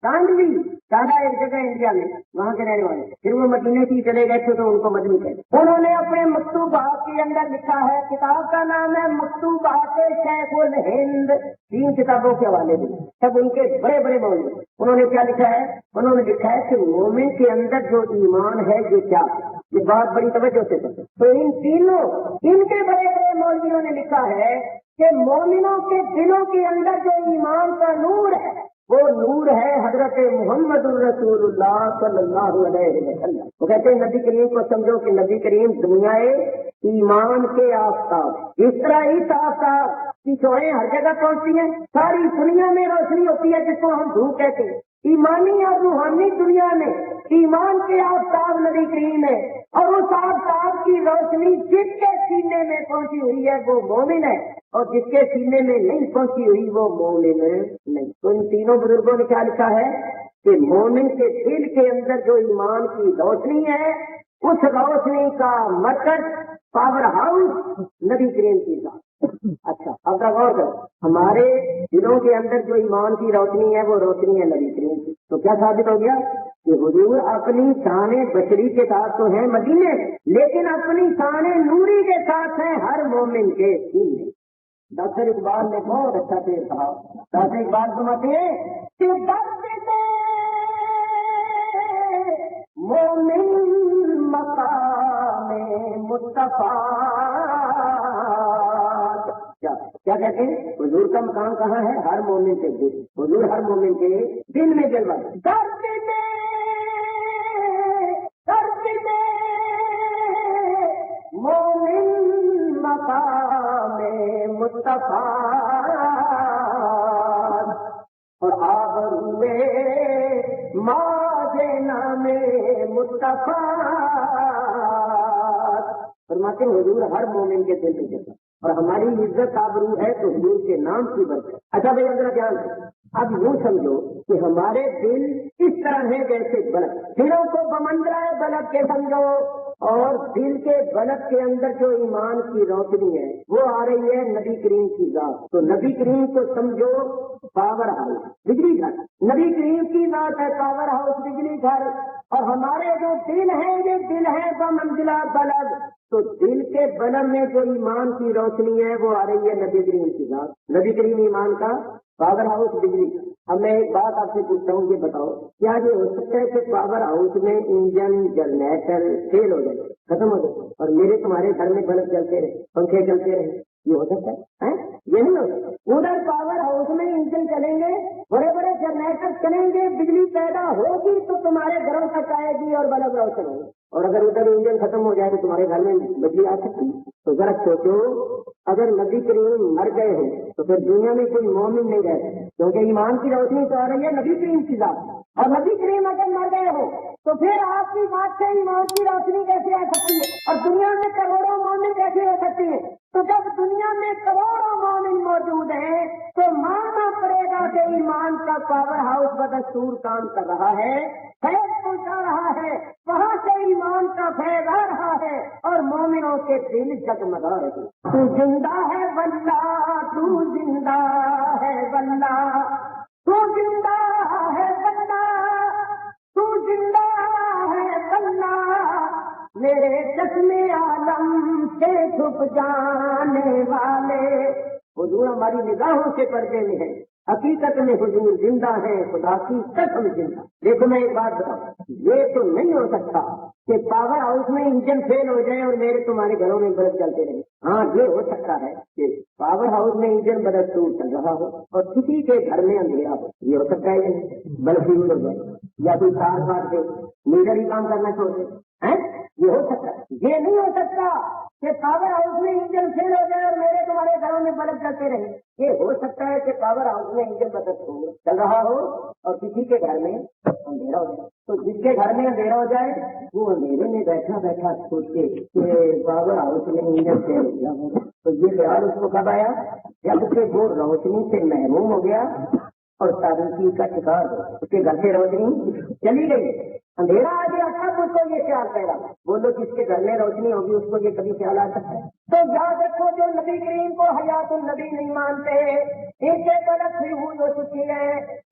کانڈوی دادا ایک جگہ انڈیا میں، وہاں کے رہنے والے، پھر وہ مدینے سے چلے گئے تھے تو ان کو مدنی کہتے۔ انہوں نے اپنے مکتوبات کے اندر لکھا ہے، کتاب کا نام ہے مکتوبات شیخ الہند، 3 کتابوں کے حوالے دیں، سب ان کے بڑے بڑے مولوی۔ انہوں نے کیا لکھا ہے؟ انہوں نے لکھا ہے کہ مومن کے اندر جو ایمان ہے یہ کیا ہے، یہ بات بڑی توجہ سے سنتے۔ تو ان تینوں ان کے بڑے بڑے مولویوں نے لکھا ہے کہ مومنوں کے دلوں کے اندر جو ایمان کا نور ہے وہ نور ہے حضرت محمد الرسول اللہ صلی اللہ علیہ وسلم۔ وہ کہتے ہیں نبی کریم کو سمجھو کہ نبی کریم دنیا ایمان کے آفتاب، اس طرح اس آفتاب کی شعاعیں ہر جگہ پہنچتی ہیں، ساری دنیا میں روشنی ہوتی ہے جس کو ہم دھوپ کہتے ہیں۔ ایمانی اور روحانی دنیا میں ایمان کے آفتاب نبی کریم ہے، اور اس آفتاب کی روشنی جس کے سینے میں پہنچی ہوئی ہے وہ مومن ہے، اور جس کے سینے میں نہیں پہنچی ہوئی وہ مومن نہیں۔ تو ان تینوں بزرگوں نے کیا لکھا ہے کہ مومن کے دل کے اندر جو ایمان کی روشنی ہے اس روشنی کا مرکز پاور ہاؤس نبی کریم کی ذات۔ اچھا اب تک غور کرو، ہمارے دلوں کے اندر جو ایمان کی روشنی ہے وہ روشنی ہے نبی کریم کی۔ تو کیا ثابت ہو گیا کہ حضور اپنی شان بشری کے ساتھ تو ہیں مدینے، لیکن اپنی شان نوری کے ساتھ ہیں ہر مومن کے سینے۔ ڈاکٹر اقبال نے بہت اچھا پیش کہا۔ ڈاکٹر اقبال سمجھتے ہیں کہ مومن مقام مصطفیٰ، کیا کہتے ہیں؟ حضور کا مقام کہاں ہے؟ ہر مومن کے دل، حضور ہر مومن کے دل میں جلوہ مومن مقام مصطفیٰ، اور آبروئے ماجے نام مصطفیٰ۔ فرماتے ہیں حضور ہر مومن کے دل میں جلوہ، اور ہماری عزت آبرو ہے تو حضور کے نام کی برکت۔ اچھا بھائی ذرا دھیان دیں، اب یوں سمجھو کہ ہمارے دل اس طرح ہے جیسے بلب. دلوں کو بمنزلہ بلب کے سمجھو، اور دل کے بلب کے اندر جو ایمان کی روشنی ہے وہ آ رہی ہے نبی کریم کی ذات. تو نبی کریم کو سمجھو پاور ہاؤس بجلی گھر. نبی کریم کی ذات ہے پاور ہاؤس بجلی گھر، اور ہمارے جو دل ہیں یہ دل ہے بمنزلہ بلب. تو دل کے بلب میں جو ایمان کی روشنی ہے وہ آ رہی ہے نبی کریم کی ذات. نبی کریم ایمان کا پاور ہاؤس بجلی کا. اب میں ایک بات آپ سے پوچھتا ہوں، یہ بتاؤ کیا یہ ہو سکتا ہے کہ پاور ہاؤس میں انجن جنریٹر فیل ہو جائے، ختم ہو جائے، اور میرے تمہارے گھر میں بلب چلتے رہے، پنکھے چلتے رہے؟ یہ ہو سکتا ہے؟ یہ نہیں ہو سکتا. ادھر پاور ہاؤس میں انجن چلیں گے، بڑے بڑے جنریٹر چلیں گے، بجلی پیدا ہوگی تو تمہارے گھروں تک آئے گی اور بلب روشن ہوگی. اور اگر ادھر انجن ختم ہو جائے تو تمہارے گھر میں بجلی آ سکتی؟ تو ذرا سوچو، اگر نبی کریم مر گئے ہوں تو پھر دنیا میں کوئی مومن نہیں رہ سکتا، کیونکہ ایمان کی روشنی تو آ رہی ہے نبی کریم کی ذات. اور نبی کریم اگر مر گئے ہو تو پھر آپ کی بات سے ایمان کی روشنی کیسے آ سکتی ہے؟ اور دنیا میں کروڑوں مومن کیسے ہو سکتی ہیں؟ تو جب دنیا میں کروڑوں مومن موجود ہیں تو ماننا پڑے گا کہ ایمان کا پاور ہاؤس بدستور کام کر رہا ہے، فیض پہنچا رہا ہے، وہاں سے ایمان کا فیض آ رہا ہے اور مومنوں کے دل جگمگا رہے. تو زندہ ہے واللہ، تو زندہ ہے واللہ، تو زندہ ہے واللہ، تو زندہ ہے واللہ، میرے چشمے عالم سے چھپ جانے والے. حضور ہماری نگاہوں سے پردے میں ہے، حقیقت میں حضور زندہ ہے، خدا کی قسم زندہ. دیکھو میں ایک بات بتاؤں، یہ تو نہیں ہو سکتا کہ پاور ہاؤس میں انجن فیل ہو جائے اور میرے تمہارے گھروں میں بلب چلتے رہے. ہاں یہ ہو سکتا ہے کہ پاور ہاؤس میں انجن بدستور چل رہا ہو اور کسی کے گھر میں اندھیرا ہو، یہ ہو سکتا ہے بلب فیول ہو جائے یا کوئی تار کاٹ دے، میٹر ہی کام کرنا چھوڑ دے. یہ ہو سکتا ہے. یہ نہیں ہو سکتا کہ پاور ہاؤس میں انجن فیل ہو جائے اور میرے تمہارے گھروں میں بلب چلتے رہے. یہ ہو سکتا ہے کہ پاور ہاؤس میں انجن بدستور چل رہا ہو اور کسی کے گھر میں اندھیرا ہو جائے. تو جس کے گھر میں اندھیرا ہو جائے وہ اندھیرے میں بیٹھا بیٹھا سوچے کہ پاور ہاؤس میں انجن فیل ہو گیا ہوگا. تو یہ خیال اس کو کب آیا؟ جب کہ وہ روشنی سے محروم ہو گیا اور تاریخی کا شکار ہو، اس کے گھر سے روشنی چلی گئی، اندھیرا آ گیا. تب اس کو یہ خیال پیدا. بولو جس کے گھر میں روشنی ہوگی اس کو یہ کبھی خیال آ سکتا ہے؟ تو یاد رکھو، جو نبی کریم کو حیات النبی نہیں مانتے، ان کے غلط بھی ہو چکی ہے،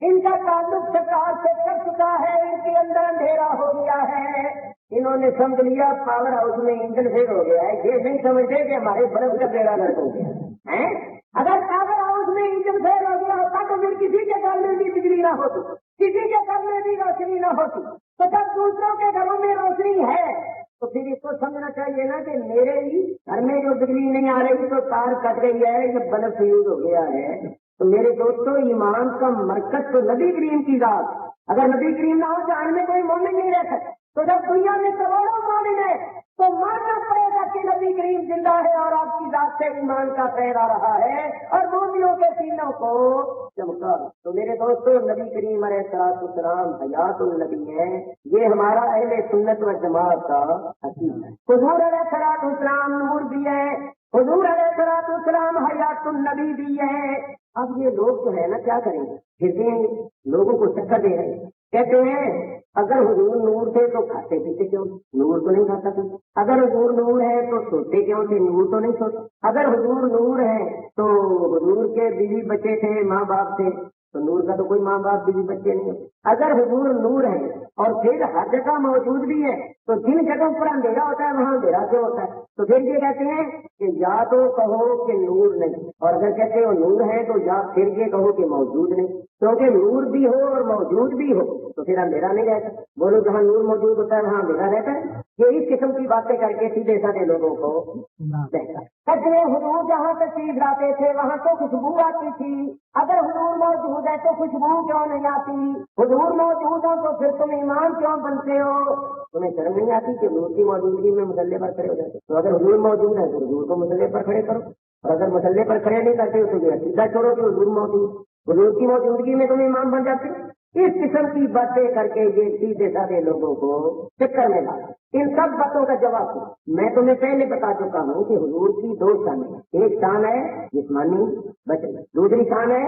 ان کا تعلق سرکار سے کر چکا ہے، ان کے اندر اندھیرا ہو گیا ہے. انہوں نے سمجھ لیا پاور ہاؤس میں انجن فیل ہو گیا ہے، یہ نہیں سمجھتے کہ ہمارے بلب کا بیڑا گرک ہو گیا ہے. اگر پاور ہاؤس میں انجن فیل ہو گیا ہوتا تو پھر کسی کے گھر میں بھی بجلی نہ ہوتی، کسی کے گھر میں بھی روشنی نہ ہوتی. تو جب دوسروں کے گھروں میں روشنی ہے تو پھر اس کو سمجھنا چاہیے نا کہ میرے ہی گھر میں جو بجلی نہیں آ رہی تو تار کٹ گئی ہے، یہ بلب فیوز ہو گیا ہے. تو میرے دوستوں، ایمان کا مرکز تو نبی کریم کی ذات. اگر نبی کریم نہ ہو جہان میں کوئی مومن نہیں رہ سکتا. تو جب دنیا میں کروڑوں مومن ہے تو ماننا پڑے گا کہ نبی کریم زندہ ہے اور آپ کی ذات سے ایمان کا فیض آ رہا ہے اور مومنوں کے سینوں کو چمکا. تو میرے دوستوں، نبی کریم علیہ السلام حیات النبی ہے. یہ ہمارا اہل سنت و جماعت کا عقیدہ ہے. حضور علیہ السلام نور بھی ہے، حضور علیہ السلام حیات النبی بھی ہے. اب یہ لوگ جو ہے نا کیا کریں گے؟ پھر لوگوں کو چکر دے رہے ہیں، کہتے ہیں اگر حضور نور تھے تو کھاتے پیتے کیوں؟ نور تو نہیں کھاتا تھا. اگر حضور نور ہے تو سوتے کیوں تھے؟ نور تو نہیں سوتا. اگر حضور نور ہے تو حضور کے بیوی بچے تھے، ماں باپ تھے، تو نور کا تو کوئی ماں باپ بیوی بچے نہیں ہے. اگر حضور نور ہے اور پھر ہر جگہ موجود بھی ہے تو جن جگہوں پر اندھیرا ہوتا ہے وہاں اندھیرا کیوں ہوتا ہے؟ تو پھر یہ کہتے ہیں کہ یا تو کہو کہ نور نہیں، اور اگر کہتے ہو نور ہے تو یا پھر یہ کہو کہ موجود نہیں. کیونکہ نور بھی ہو اور موجود بھی ہو تو پھر اندھیرا نہیں رہتا. بولو جہاں نور موجود ہوتا ہے وہاں اندھیرا رہتا ہے. یہ اس قسم کی باتیں کر کے سیدھے سادے لوگوں کو کہتے ہیں حضور جہاں تشریف لاتے تھے وہاں تو خوشبو آتی تھی. اگر حضور موجود ہے تو خوشبو کیوں نہیں آتی؟ حضور موجود ہو تو پھر تم ایمان کیوں بنتے ہو؟ تمہیں شرم نہیں آتی کہ حضور کی موجودگی میں مسلے پر کھڑے ہو جاتے؟ تو اگر حضور موجود ہے تو حضور کو مسلے پر کھڑے کرو، اور اگر مسلے پر کھڑے نہیں کرتے تو پھر سیدھا چھوڑو کہ حضور موجود. حضور کی موجودگی میں تم ایمان بن جاتے. اس قسم کی باتیں کر کے یہ سیدھے سادے لوگوں کو چکر میں لا. ان سب باتوں کا جواب میں تمہیں پہلے بتا چکا ہوں کہ حضور کی دو شانیں ہیں. ایک شان ہے جسمانی بچن، دوسری شان ہے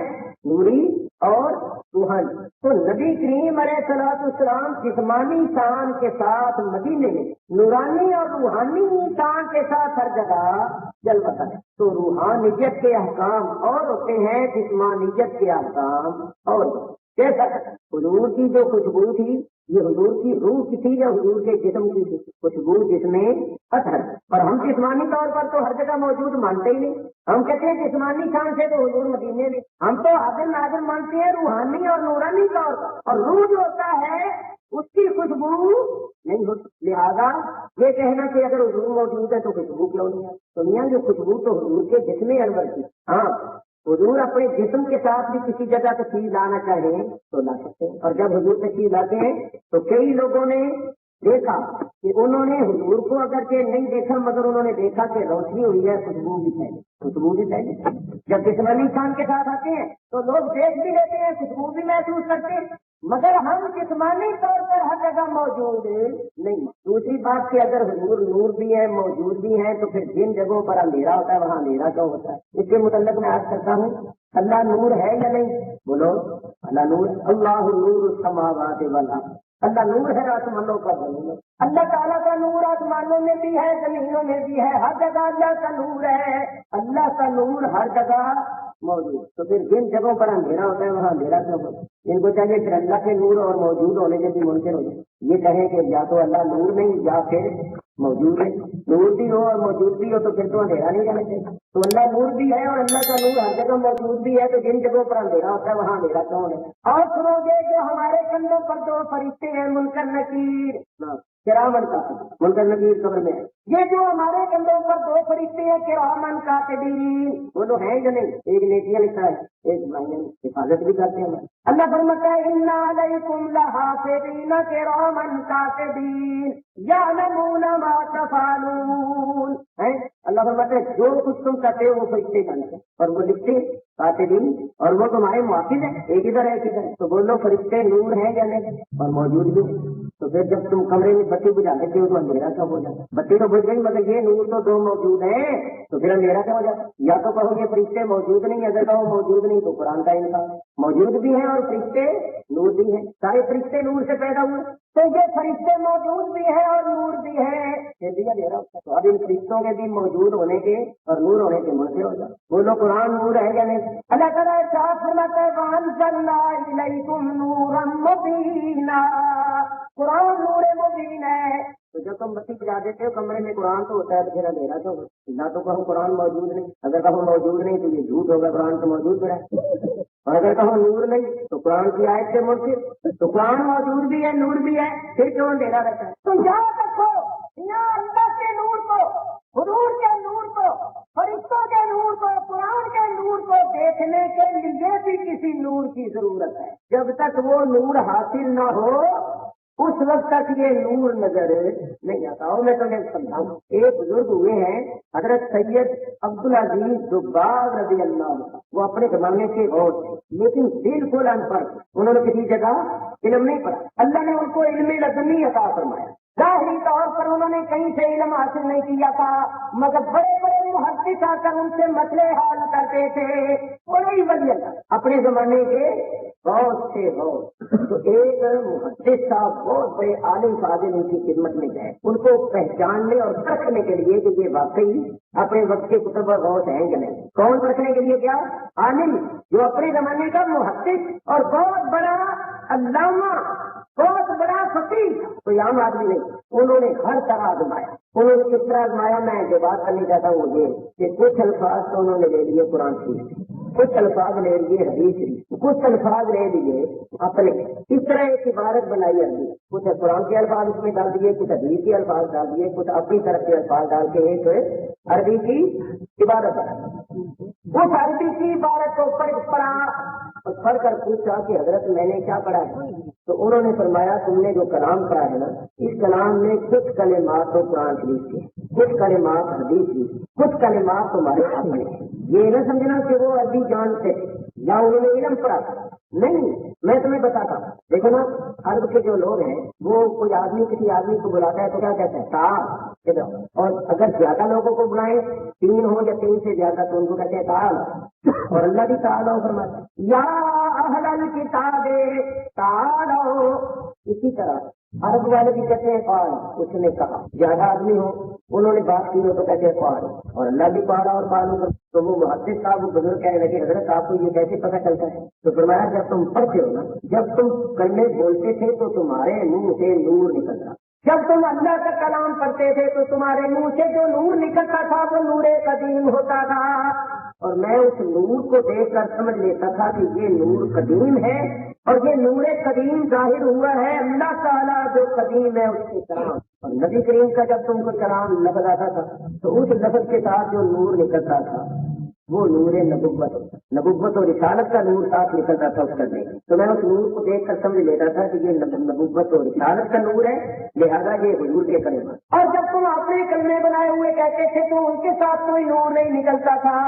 نوری اور روحانی. تو نبی کریم علیہ الصلوۃ والسلام جسمانی شان کے ساتھ مدینے میں نورانی اور روحانی شان کے ساتھ ہر جگہ جلوہ ہے. تو روحانیت کے احکام اور ہوتے ہیں، جسمانیت کے احکام اور کیسا حضور کی جو خوشبو تھی یہ حضور کی روح کی تھی یا حضور کے جسم کی خوشبو جس میں اثر. اور ہم جسمانی طور پر تو ہر جگہ موجود مانتے ہی نہیں. ہم کہتے ہیں جسمانی شان سے تو حضور مدینے میں. ہم تو حاضر ناظر مانتے ہیں روحانی اور نورانی طور پر. اور روح جو ہوتا ہے اس کی خوشبو نہیں ہوتی. لہذا یہ کہنا کہ اگر حضور موجود ہے تو خوشبو کیوں نہیں ہے؟ دنیا کی خوشبو تو حضور کے جسم انور کی. ہاں حضور اپنے جسم کے ساتھ بھی کسی جگہ تشریف لانا چاہیں تو لا سکتے ہیں. اور جب حضور تشریف لاتے ہیں تو کئی لوگوں نے دیکھا کہ انہوں نے حضور کو اگرچہ نہیں دیکھا مگر انہوں نے دیکھا کہ روشنی ہوئی ہے، خوشبو بھی پھیلی. خوشبو بھی پھیلی. جب جسمانی انسان کے ساتھ آتے ہیں تو لوگ دیکھ بھی لیتے ہیں، خوشبو بھی محسوس کرتے ہیں، مگر ہم جسمانی طور پر ہر جگہ موجود نہیں. دوسری بات کہ اگر حضور نور بھی ہے موجود بھی ہے تو پھر جن جگہوں پر اندھیرا ہوتا ہے وہاں اندھیرا کیوں ہوتا ہے؟ اس کے متعلق میں عرض کرتا ہوں اللہ نور ہے یا نہیں؟ بولو اللہ نور. اللہ نور السماوات والارض. اللہ نور ہے آسمانوں کا زمینوں. اللہ تعالیٰ کا نور آسمانوں میں بھی ہے زمینوں میں بھی ہے. ہر جگہ اللہ کا نور ہے. اللہ کا نور ہر جگہ موجود. تو پھر جن جگہوں پر اندھیرا ہوتا ہے وہاں اندھیرا کیوں ہوتا ہے؟ ان کو چاہیے پھر اللہ کے نور اور موجود ہونے کے بھی ممکن ہو جائے. یہ کہیں کہ یا تو اللہ نور نہیں یا پھر موجود ہے. نور بھی ہو اور موجود بھی ہو تو پھر تو اندھیرا نہیں جانا چاہیے. تو اللہ نور بھی ہے اور اللہ کا نور ہر جگہ موجود بھی ہے تو جن جگہوں پر اندھیرا ہوتا ہے وہاں اندھیرا کیوں ہے؟ اور سنو گے جو ہمارے کندھوں پر دو فرشتے ہیں منکر نکیر کرامن کاتبین. منکر نکیر قبر میں ہے. یہ جو ہمارے کندھوں پر دو فرشتے ہیں کرامن کاتبین وہ لوگ ہیں جو نہیں. ایک نیکیاں لکھا ہے ایک حفاظت بھی کرتے ہیں. اللہ فرماتا ہے انا علیکم لحافظین کرامن کاتبین یعلمون ما تفعلون. اللہ فرماتا ہے جو کچھ تم کرتے ہو وہ فرشتے جانتے ہیں اور وہ لکھتے کاتبین اور وہ تمہارے محافظ ہیں. ایک ادھر ہے ایک ادھر. تو بولو فرشتے نور ہیں یا نہیں اور موجود بھی. تو پھر جب تم کمرے میں بتی بجھا دیتے ہو تو اندھیرا کیا ہو جاتا؟ بتی تو بجھ گئی مگر یہ نور تو دو موجود ہیں تو پھر اندھیرا کیا ہو جاتا؟ یا تو کہو یہ فرشتے موجود نہیں، اگر کہو موجود نہیں تو قرآن کا انکار. موجود بھی ہیں اور فرشتے نور بھی ہیں. سارے فرشتے نور سے پیدا ہوئے تو یہ فرشتے موجود بھی ہیں اور نور بھی ہیں. تو اب ان فرشتوں کے بھی موجود ہونے کے اور نور ہونے کے منکر ہو جائے. بولو قرآن نور ہے یا نہیں؟ اللہ تعالیٰ ارشاد فرماتا ہے وَأَنزَلْنَا إِلَيْكُمْ نُورًا مُبِينًا. قرآن نور مبین ہے. تو جب تم بتی بجا دیتے ہو کمرے میں قرآن تو ہوتا ہے تو پھر اندھیرا تو نہ تو کہو قرآن موجود نہیں. اگر کہو موجود نہیں تو یہ جھوٹ ہوگا، قرآن تو موجود پڑا ہے. اور اگر کہو نور نہیں تو قرآن کی آیت سے منکر. تو قرآن موجود بھی ہے نور بھی ہے پھر کیوں اندھیرا رہتا ہے؟ تو یاد رکھو یہاں اللہ کے نور کو، حضور کے نور کو، فرشتوں کے نور کو، قرآن کے نور کو دیکھنے کے لیے بھی کسی نور کی ضرورت ہے. جب تک وہ نور حاصل نہ ہو اس وقت تک یہ نور نظر نہیں آتا. ہوں میں تمہیں سمجھاؤں. ایک بزرگ ہوئے ہیں حضرت سید عبدالعزیز زبار رضی اللہ عنہ. وہ اپنے زمانے کے اور تھے لیکن بالکل ان پڑھ. انہوں نے کسی جگہ علم نہیں پڑھا. اللہ نے ان کو علم لدنی عطا فرمایا. ظاہری طور پر انہوں نے کہیں سے علم حاصل نہیں کیا تھا مگر بڑے بڑے محدث آ کر ان سے مسئلے حل کرتے تھے. وہی ولی اللہ اپنے زمانے کے بہت سے بہت. تو ایک محدث صاحب بہت بڑے عالم فاضل ان کی خدمت میں گئے ان کو پہچاننے اور پرکھنے کے لیے کہ یہ واقعی اپنے وقت کے کتب اور غوث ہیں کہ نہیں. کون پرکھنے کے لیے کیا؟ عالم جو اپنے زمانے کا محدث اور بہت بڑا علامہ بہت بڑا فقیر. کوئی عام آدمی نہیں. انہوں نے ہر طرح آزمایا. انہوں نے کس طرح آزمایا میں جو بات کرنا چاہتا ہوں وہ یہ کہ کچھ الفاظ تو انہوں نے لے لیے قرآن شریف سے، کچھ الفاظ لے لیے حدیث شریف، کچھ الفاظ لے لیے اپنے. اس طرح ایک عبارت بنائی عربی. کچھ قرآن کے الفاظ اس میں ڈال دیے، کچھ حدیث کے الفاظ ڈال دیے، کچھ اپنی طرف کے الفاظ ڈال کے ایک عربی کی عبارت بنائی. اس عربی کی عبارت کو پڑھا اور پڑھ کر پوچھا کہ حضرت میں نے کیا پڑھا ہے؟ تو انہوں نے فرمایا تم نے جو کلام پڑھا ہے نا اس کلام میں کچھ کلمات تو قرآن شریف کے، کچھ کلمات حدیث کی، کچھ کلمات تمہارے اپنے. یہ نہ سمجھنا کہ وہ عربی جانتے یا انہوں نے علم پڑھا تھا؟ نہیں، میں تمہیں بتاتا ہوں. دیکھو نا، عرب کے جو لوگ ہیں وہ کوئی آدمی کسی آدمی کو بلاتا ہے تو کیا کہتا ہے؟ تعال. اور اگر زیادہ لوگوں کو بلائیں، 3 ہو یا 3 سے زیادہ، تو ان کو کہتے ہیں تعال. اور اللہ بھی تعالیٰ فرماتا ہے یا اہل الکتاب تعالوا. اسی طرح عرب والے بھی کہتے ہیں قال. اس نے کہا، زیادہ آدمی ہو انہوں نے بات کی ہو تو کہتے ہیں قال. اور اللہ بھی قال اور قالوا. تو وہ محدث صاحب وہ بزرگ کہنے لگے حضرت آپ کو یہ کیسے پتہ چلتا ہے؟ تو فرمایا جب تم پڑھتے ہو نا، جب تم کلمے بولتے تھے تو تمہارے منہ سے نور نکلتا. جب تم اللہ کا کلام پڑھتے تھے تو تمہارے منہ سے جو نور نکلتا تھا وہ نور قدیم ہوتا تھا. اور میں اس نور کو دیکھ کر سمجھ لیتا تھا کہ یہ نور قدیم ہے، اور یہ نور قدیم ظاہر ہوا ہے اللہ تعالیٰ جو قدیم ہے اس کے کلام. اور نبی کریم کا جب تم کو کلام لفظ آتا تھا تو اس لفظ کے ساتھ جو نور نکلتا تھا وہ نور نبوت ہوتا. نبوت اور رسالت کا نور ساتھ نکلتا تھا اس کرنے. تو میں اس نور کو دیکھ کر سمجھ لیتا تھا کہ یہ نبوت اور رسالت کا نور ہے، لہذا یہ حضور کے کلمہ. اور جب تم اپنے کلمے بنائے ہوئے کہتے تھے تو ان کے ساتھ کوئی نور نہیں نکلتا تھا.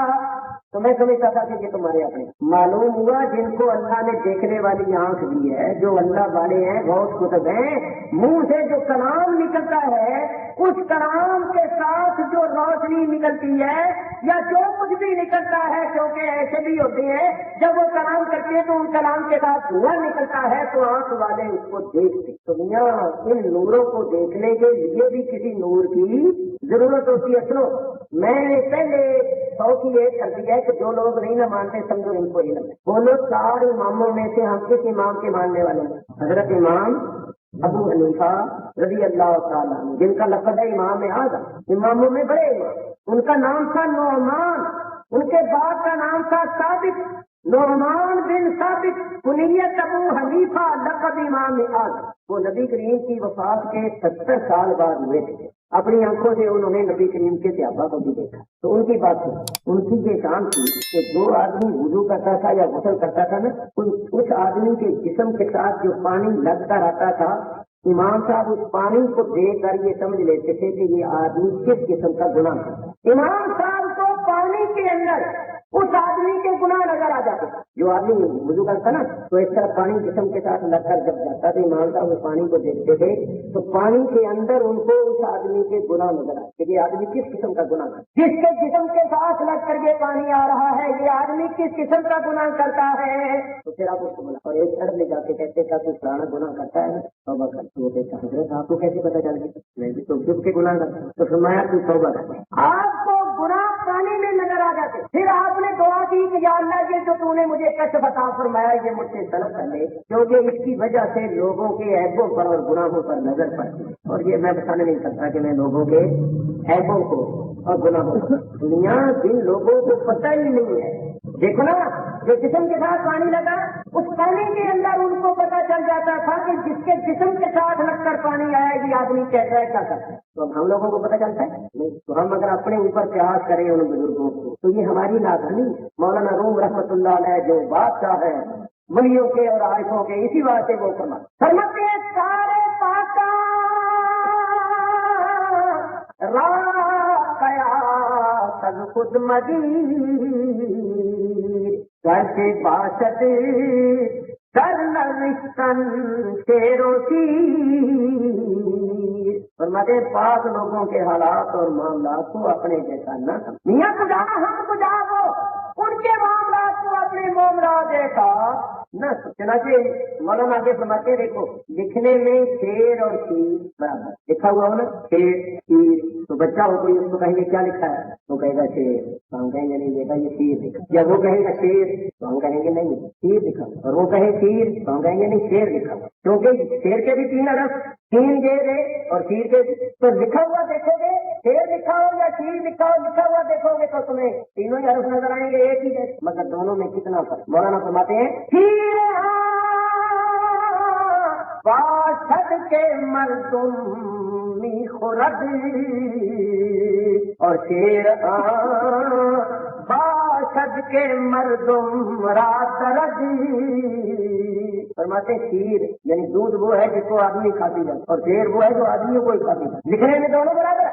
تو میں سمجھتا تھا کہ یہ تمہارے اپنے. معلوم ہوا جن کو اللہ نے دیکھنے والی آنکھ دی ہے، جو اللہ والے ہیں، غوث کتب ہیں، منہ سے جو کلام نکلتا ہے اس کلام کے ساتھ جو روشنی نکلتی ہے یا جو کچھ بھی نکلتا ہے، کیونکہ ایسے بھی ہوتے ہیں جب وہ کلام کرتے ہیں تو ان کلام کے ساتھ دھواں نکلتا ہے تو آنکھ والے اس کو دیکھتے. تو میاں ان نوروں کو دیکھنے کے لیے بھی کسی نور کی ضرورت ہوتی ہے. سنو، میں نے پہلے 100 کی ایک کر دیا ہے کہ جو لوگ نہیں نہ مانتے سمجھو ان کو علم ہے. وہ لوگ 4 اماموں میں سے ہم کس امام کے ماننے والے ہیں؟ حضرت امام ابو حنیفہ رضی اللہ تعالیٰ عنہ، جن کا لقب ہے امام اعظم، اماموں میں بڑے امام. ان کا نام تھا نعمان، ان کے باپ کا نام تھا ثابت، نعمان بن ثابت، کنیت ابو حنیفہ، لقب امام اعظم. وہ نبی کریم کی وفات کے 70 سال بعد ہوئے تھے. اپنی آنکھوں سے انہوں نے نبی کریم کے صحابہ کو بھی دیکھا. تو ان کی بات ہے، ان کی یہ شان تھی کہ جو آدمی وضو کرتا تھا یا غسل کرتا تھا نا، اس آدمی کے جسم کے ساتھ جو پانی لگتا رہتا تھا، امام صاحب اس پانی کو دیکھ کر یہ سمجھ لیتے تھے کہ یہ آدمی کس قسم کا گناہ کرتا ہے. امام صاحب کو پانی کے اندر اس آدمی کے گناہ نظر آ جاتے. جو آدمی وضو کرتا نا تو اس طرح پانی جسم کے ساتھ لگ کر جب جاتا تو امام صاحب اس پانی کو دیکھتے تھے تو پانی کے اندر ان کو اس آدمی کے گناہ نظر آتے کہ یہ آدمی کس قسم کا گناہ کرتا ہے. جس کے جسم کے ساتھ لگ کر یہ پانی آ رہا ہے یہ آدمی کس قسم کا گناہ کرتا ہے. تو پھر آپ اس کو بولا اور ایک طرف لے جا کے کہتے کیا کوئی پرانا گناہ کرتا ہے توبہ کرتے ہو. کہتا حضرت آپ کو کیسے پتا چل گیا؟ میں بھی تو جب کے گناہ کرتا ہوں. تو فرمایا تو توبہ کرتا ہے. آپ کو گناہ پانی میں نظر آ جاتے. پھر آپ نے دعا کی کہ یا اللہ یہ جو تو نے مجھے کشف عطا فرمایا یہ مجھ سے طلب کر لے، کیونکہ اس کی وجہ سے لوگوں کے عیبوں پر اور گناہوں پر نظر پڑتی. اور یہ میں بتانے نہیں سکتا کہ میں لوگوں کے عیبوں کو اور گناہوں کو، دنیا جن لوگوں کو پتہ ہی نہیں ہے. دیکھو نا، جو جسم کے ساتھ پانی لگا اس پانی کے اندر ان کو پتا چل جاتا تھا کہ جس کے جسم کے ساتھ لگ کر پانی آیا یہ آدمی کیسا ہے کیا کرتا ہے. تو اب ہم لوگوں کو پتا چلتا ہے نہیں. تو ہم اگر اپنے اوپر قیاس کریں ان بزرگوں کو تو یہ ہماری نادانی. مولانا روم رحمۃ اللہ علیہ جو بادشاہ ہے ولیوں کے اور عارفوں کے، اسی واسطے وہ فرماتے ہیں سارے پاکا خود مدیر کرتے باشد کر نوشتن شیرو شیر. فرماتے پاک لوگوں کے حالات اور معاملات کو اپنے جیسا نہ میاں خدا ہم خدا ہو ان کے معاملات کو اپنے معاملات جیسا نہ. چنانچہ مولانا آگے فرماتے دیکھو لکھنے میں شیر اور شیر برابر لکھا ہوا ہو نا، شیر شیر. تو بچہ ہو کوئی اس کو کہیں گے کیا لکھا ہے تو کہے گا شیر، تو ہم کہیں گے نہیں بیٹا یہ شیر لکھا. جب وہ کہے گا شیر تو ہم کہیں گے نہیں شیر لکھا. اور وہ کہے شیر تو ہم کہیں گے نہیں شیر لکھا. کیونکہ شیر کے بھی 3 حرف، 3 گیر ہے اور شیر کے تو لکھا ہوا دیکھو گے شیر لکھا ہو یا شیر لکھا ہو، لکھا ہوا دیکھو گے تو تمہیں تینوں ہی حرف نظر آئیں گے ایک ہی جیسے، مگر دونوں میں کتنا فرق. مولانا فرماتے ہیں باشد کے مردم خورد اور شیر باشد کے مردم رات رد. فرماتے شیر یعنی دودھ وہ ہے جس کو آدمی کھاتی ہے اور شیر وہ ہے جو آدمیوں کو ہی کھاتی ہے. لکھنے میں دونوں برابر ہے.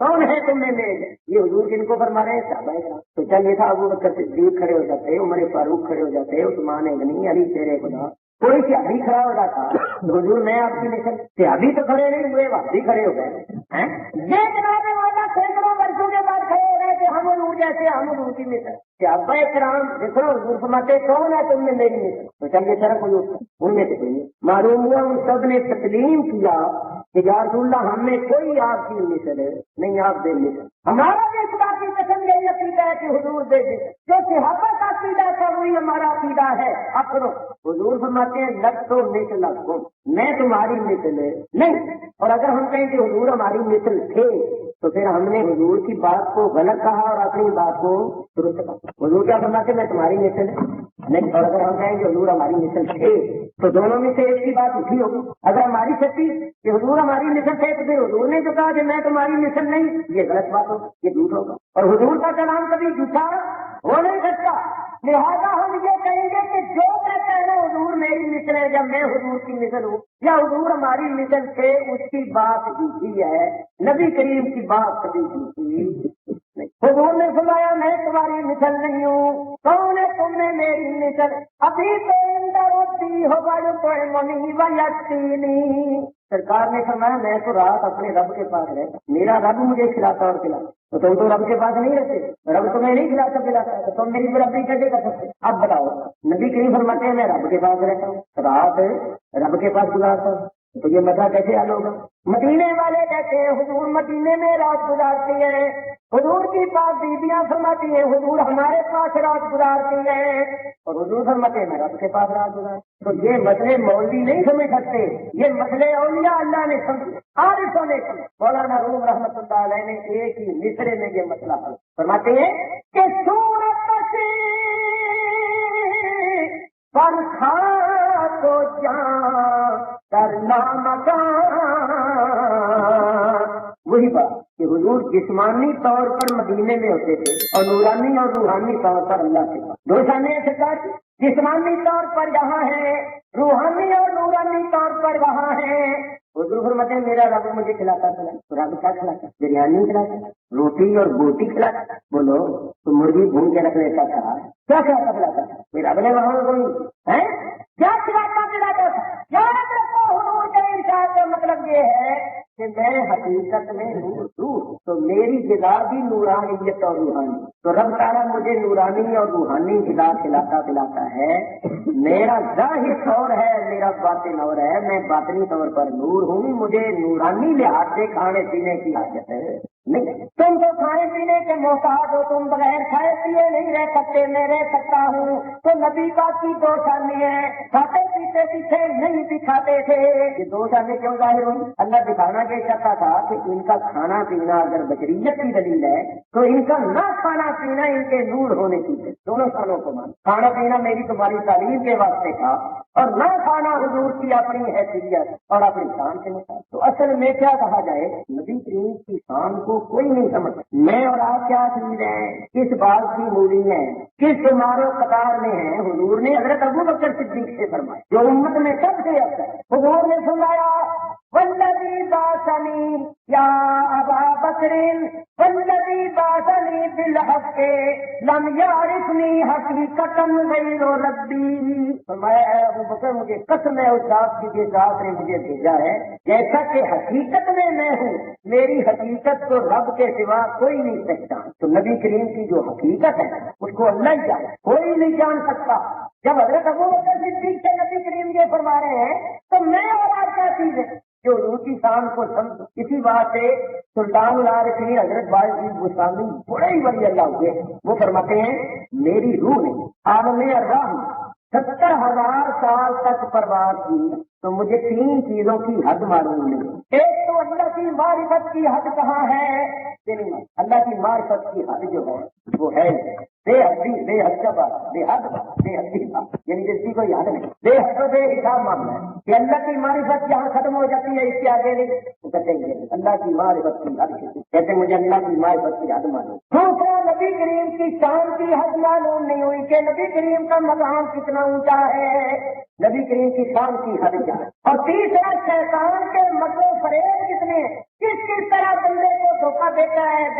کون ہے تم میں میل؟ یہ حضور جن کو فرما رہے ہیں صحابہ کرام. تو چلیے تھا ابو بکر صدیق کھڑے ہو جاتے, عمر فاروق کھڑے ہو جاتے, عثمان غنی, علی شیر خدا, کوئی صحابی کھڑا ہو جاتا. حضور میں آپ کی مثل. صحابی تو کھڑے نہیں ہوئے, وحابی کھڑے ہو گئے. یہ جناب والا سینکڑوں برسوں کے بعد کھڑے ہو رہے کہ ہم حضور جیسے, ہم حضور کی مثل. صحابہ کرام دیکھو حضور فرماتے کون ہے تم نے میری مثل؟ تو چلیے سر کوئی ان میں سے کوئی معلوم ہوا ان سب نے تسلیم کیا کہ یا رسول اللہ ہم میں کوئی آپ کی مثل نہیں, آپ دے مثل. ہمارا بھی اس بات کی قسم یہی عقیدہ ہے کہ حضور دے مثل. جو صحابہ کا عقیدہ تھا وہی ہمارا عقیدہ ہے. اب سنو, حضور فرماتے ہیں لگ تو مثل لکم, میں تمہاری مثل نہیں. اور اگر ہم کہیں کہ حضور ہماری مثل تھے تو پھر ہم نے حضور کی بات کو غلط کہا اور اپنی بات کو درست کہا. حضور کیا فرماتے میں تمہاری مثل نہیں, اور اگر ہم کہیں کہ حضور ہماری مثل تھے تو دونوں میں سے ایک کی بات اٹھی ہوگی. اگر ہماری سچی کہ حضور ہماری مثل تھے تو پھر حضور نے جو کہا کہ میں تمہاری مثل نہیں, یہ غلط بات ہوگی, یہ جھوٹ ہوگا. اور حضور کا کلام کبھی جھوٹا ہو نہیں سکتا. لہٰذا ہم یہ کہیں گے کہ جو کہتے ہیں حضور میری مثل ہے یا میں حضور کی مثل ہوں یا حضور ہماری مثل تھے, اس کی بات جھوٹی ہے. نبی کریم کی بات کبھی جھوٹی. حضور نے فرمایا میں تمہاری مثل نہیں ہوں. کون ہے تم نے میری مثل؟ ابھی تو اندر ہوتی ہوگا جو کوئی منی و یقینی. سرکار نے فرمایا میں تو رات اپنے رب کے پاس رہتا, میرا رب مجھے کھلاتا اور کھلاتا. تو تم تو رب کے پاس نہیں رہتے, رب تمہیں نہیں کھلاتا پلاتا ہے, تو تم میری ربی کیسے کر سکتے؟ اب بتاؤ. نبی کریم فرماتے ہیں میں رب کے پاس رہتا ہوں, رات رب کے پاس گزارتا ہوں, تو یہ مسئلہ کیسے حل ہوگا؟ مدینے والے کہتے ہیں حضور مدینے میں رات گزارتی ہیں. حضور کی پاس بیویاں فرماتی ہیں حضور ہمارے پاس رات گزارتی ہیں, اور حضور فرماتے ہیں میں رب کے پاس رات گزار. تو یہ مسئلے مولوی نہیں سمجھ سکتے, یہ مسئلے اولیاء اللہ نے سمجھے, عارفوں نے سمجھے. مولانا روم رحمۃ اللہ علیہ نے ایک ہی مصرے میں یہ مسئلہ حل فرماتے ہیں کہ سورت پر کھا تو جان کرنا مکان. وہی بات کہ حضور جسمانی طور پر مدینے میں ہوتے تھے اور نورانی اور روحانی طور پر اللہ کے پاس. دو شانیں سرکار, جسمانی طور پر یہاں ہے, روحانی اور نورانی طور پر وہاں ہے. حضور فرماتے ہیں میرا رب مجھے کھلاتا تھا, تو رب کیا کھلاتا؟ بریانی کھلاتا, روٹی اور بوٹی کھلاتا. بولو تو مرغی بھون کے رکھ لیتا تھا, کیا کھلاتا تھا؟ کوئی رب نے وہاں کوئی ہے کیا کھلاتا تھا؟ یاد رکھو حضور کے ارشاد کا مطلب یہ ہے کہ میں حقیقت میں ہوں, تو میری غذا بھی نورانیت اور روحانی. تو رب تعالیٰ مجھے نورانی اور روحانی غذا کھلاتا پلاتا ہے. میرا ظاہر طور ہے, میرا باطن اور ہے, میں باطنی طور پر نور ہوں. مجھے نورانی لحاظ سے کھانے پینے کی حاجت ہے نہیں. تم تو کھانے پینے کے محتاج ہو, تم بغیر کھائے پیے نہیں رہ سکتے, میں رہ سکتا ہوں. تو نبی پاک کی دو شانی ہے, کھاتے پیتے پیچھے نہیں دکھاتے تھے. یہ دو شانی کیوں ظاہر ہوئی؟ اللہ دکھانا یہ چاہتا تھا کہ ان کا کھانا پینا اگر بشریت کی دلیل ہے تو ان کا نہ کھانا پینا ان کے نور ہونے کی ہے. دونوں شانوں کو مان, کھانا پینا میری تمہاری تعلیم کے واسطے تھا, اور نہ کھانا حضور کی اپنی حیثیت اور اپنی شان کے مطابق. تو اصل میں کیا کہا جائے, نبی کریم کی شان کو کوئی نہیں سمجھتا. میں اور آپ کیا چیز ہیں, کس بات کی مولی ہیں, کس تمہارو قطار میں ہیں. حضور نے حضرت ابو بکر صدیق سے فرمایا جو امت میں سب سے افضل. حضور نے فرمایا والذی باسنی یا ابا بکر والذی باسنی بالحق لم یعرفنی حقیقتا غیر ربی. فرمایا اے ابو بکر مجھے قسم ہے اس ذات کی جس ذات نے مجھے بھیجا ہے, جیسا کہ حقیقت میں ہوں, میری حقیقت کو رب کے سوا کوئی نہیں سکتا. تو نبی کریم کی جو حقیقت ہے اس کو اللہ ہی جانے, کوئی نہیں جان سکتا. جب حضرت ابو بکر صدیق سے نبی کریم یہ فرما رہے ہیں تو میں اور آپ کیا چیز ہے جو حضور کی شان کو سمجھ. اسی بات سے سلطان العارفین حضرت باز گستاخی بڑے ہی ولی اللہ ہوئے, وہ فرماتے ہیں میری روح نے عالم ارواح 70,000 سال تک پرواز کی تو مجھے 3 چیزوں کی حد معلوم نہیں. ایک تو اللہ کی معرفت کی حد کہاں ہے, اللہ کی معرفت کی حد جو ہے وہ ہے بے حدی, بے حد کا بات, بے حد بات, بے حدی بات, یعنی جس کی کوئی حد نہیں. بے حد و بے حساب معاملہ ہے کہ اللہ کی معرفت جہاں ختم ہو جاتی ہے اس کے آگے نہیں. تو کہتے ہیں اللہ کی معرفت کی حد, کہتے مجھے اللہ کی معرفت کی حد معلوم. دوسرا نبی کریم کی شان کی حد معلوم نہیں ہوئی کہ نبی کریم کا مقام کتنا اونچا ہے, نبی کریم کی شان کی حد کیا ہے. اور تیسرا شیطان کے مکر و فریب کتنے ہیں, کس طرح بندے کو دھوکہ دے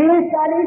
30, 40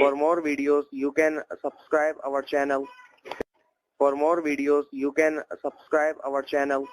For more videos, you can subscribe our channel. For more videos, you can subscribe our channel.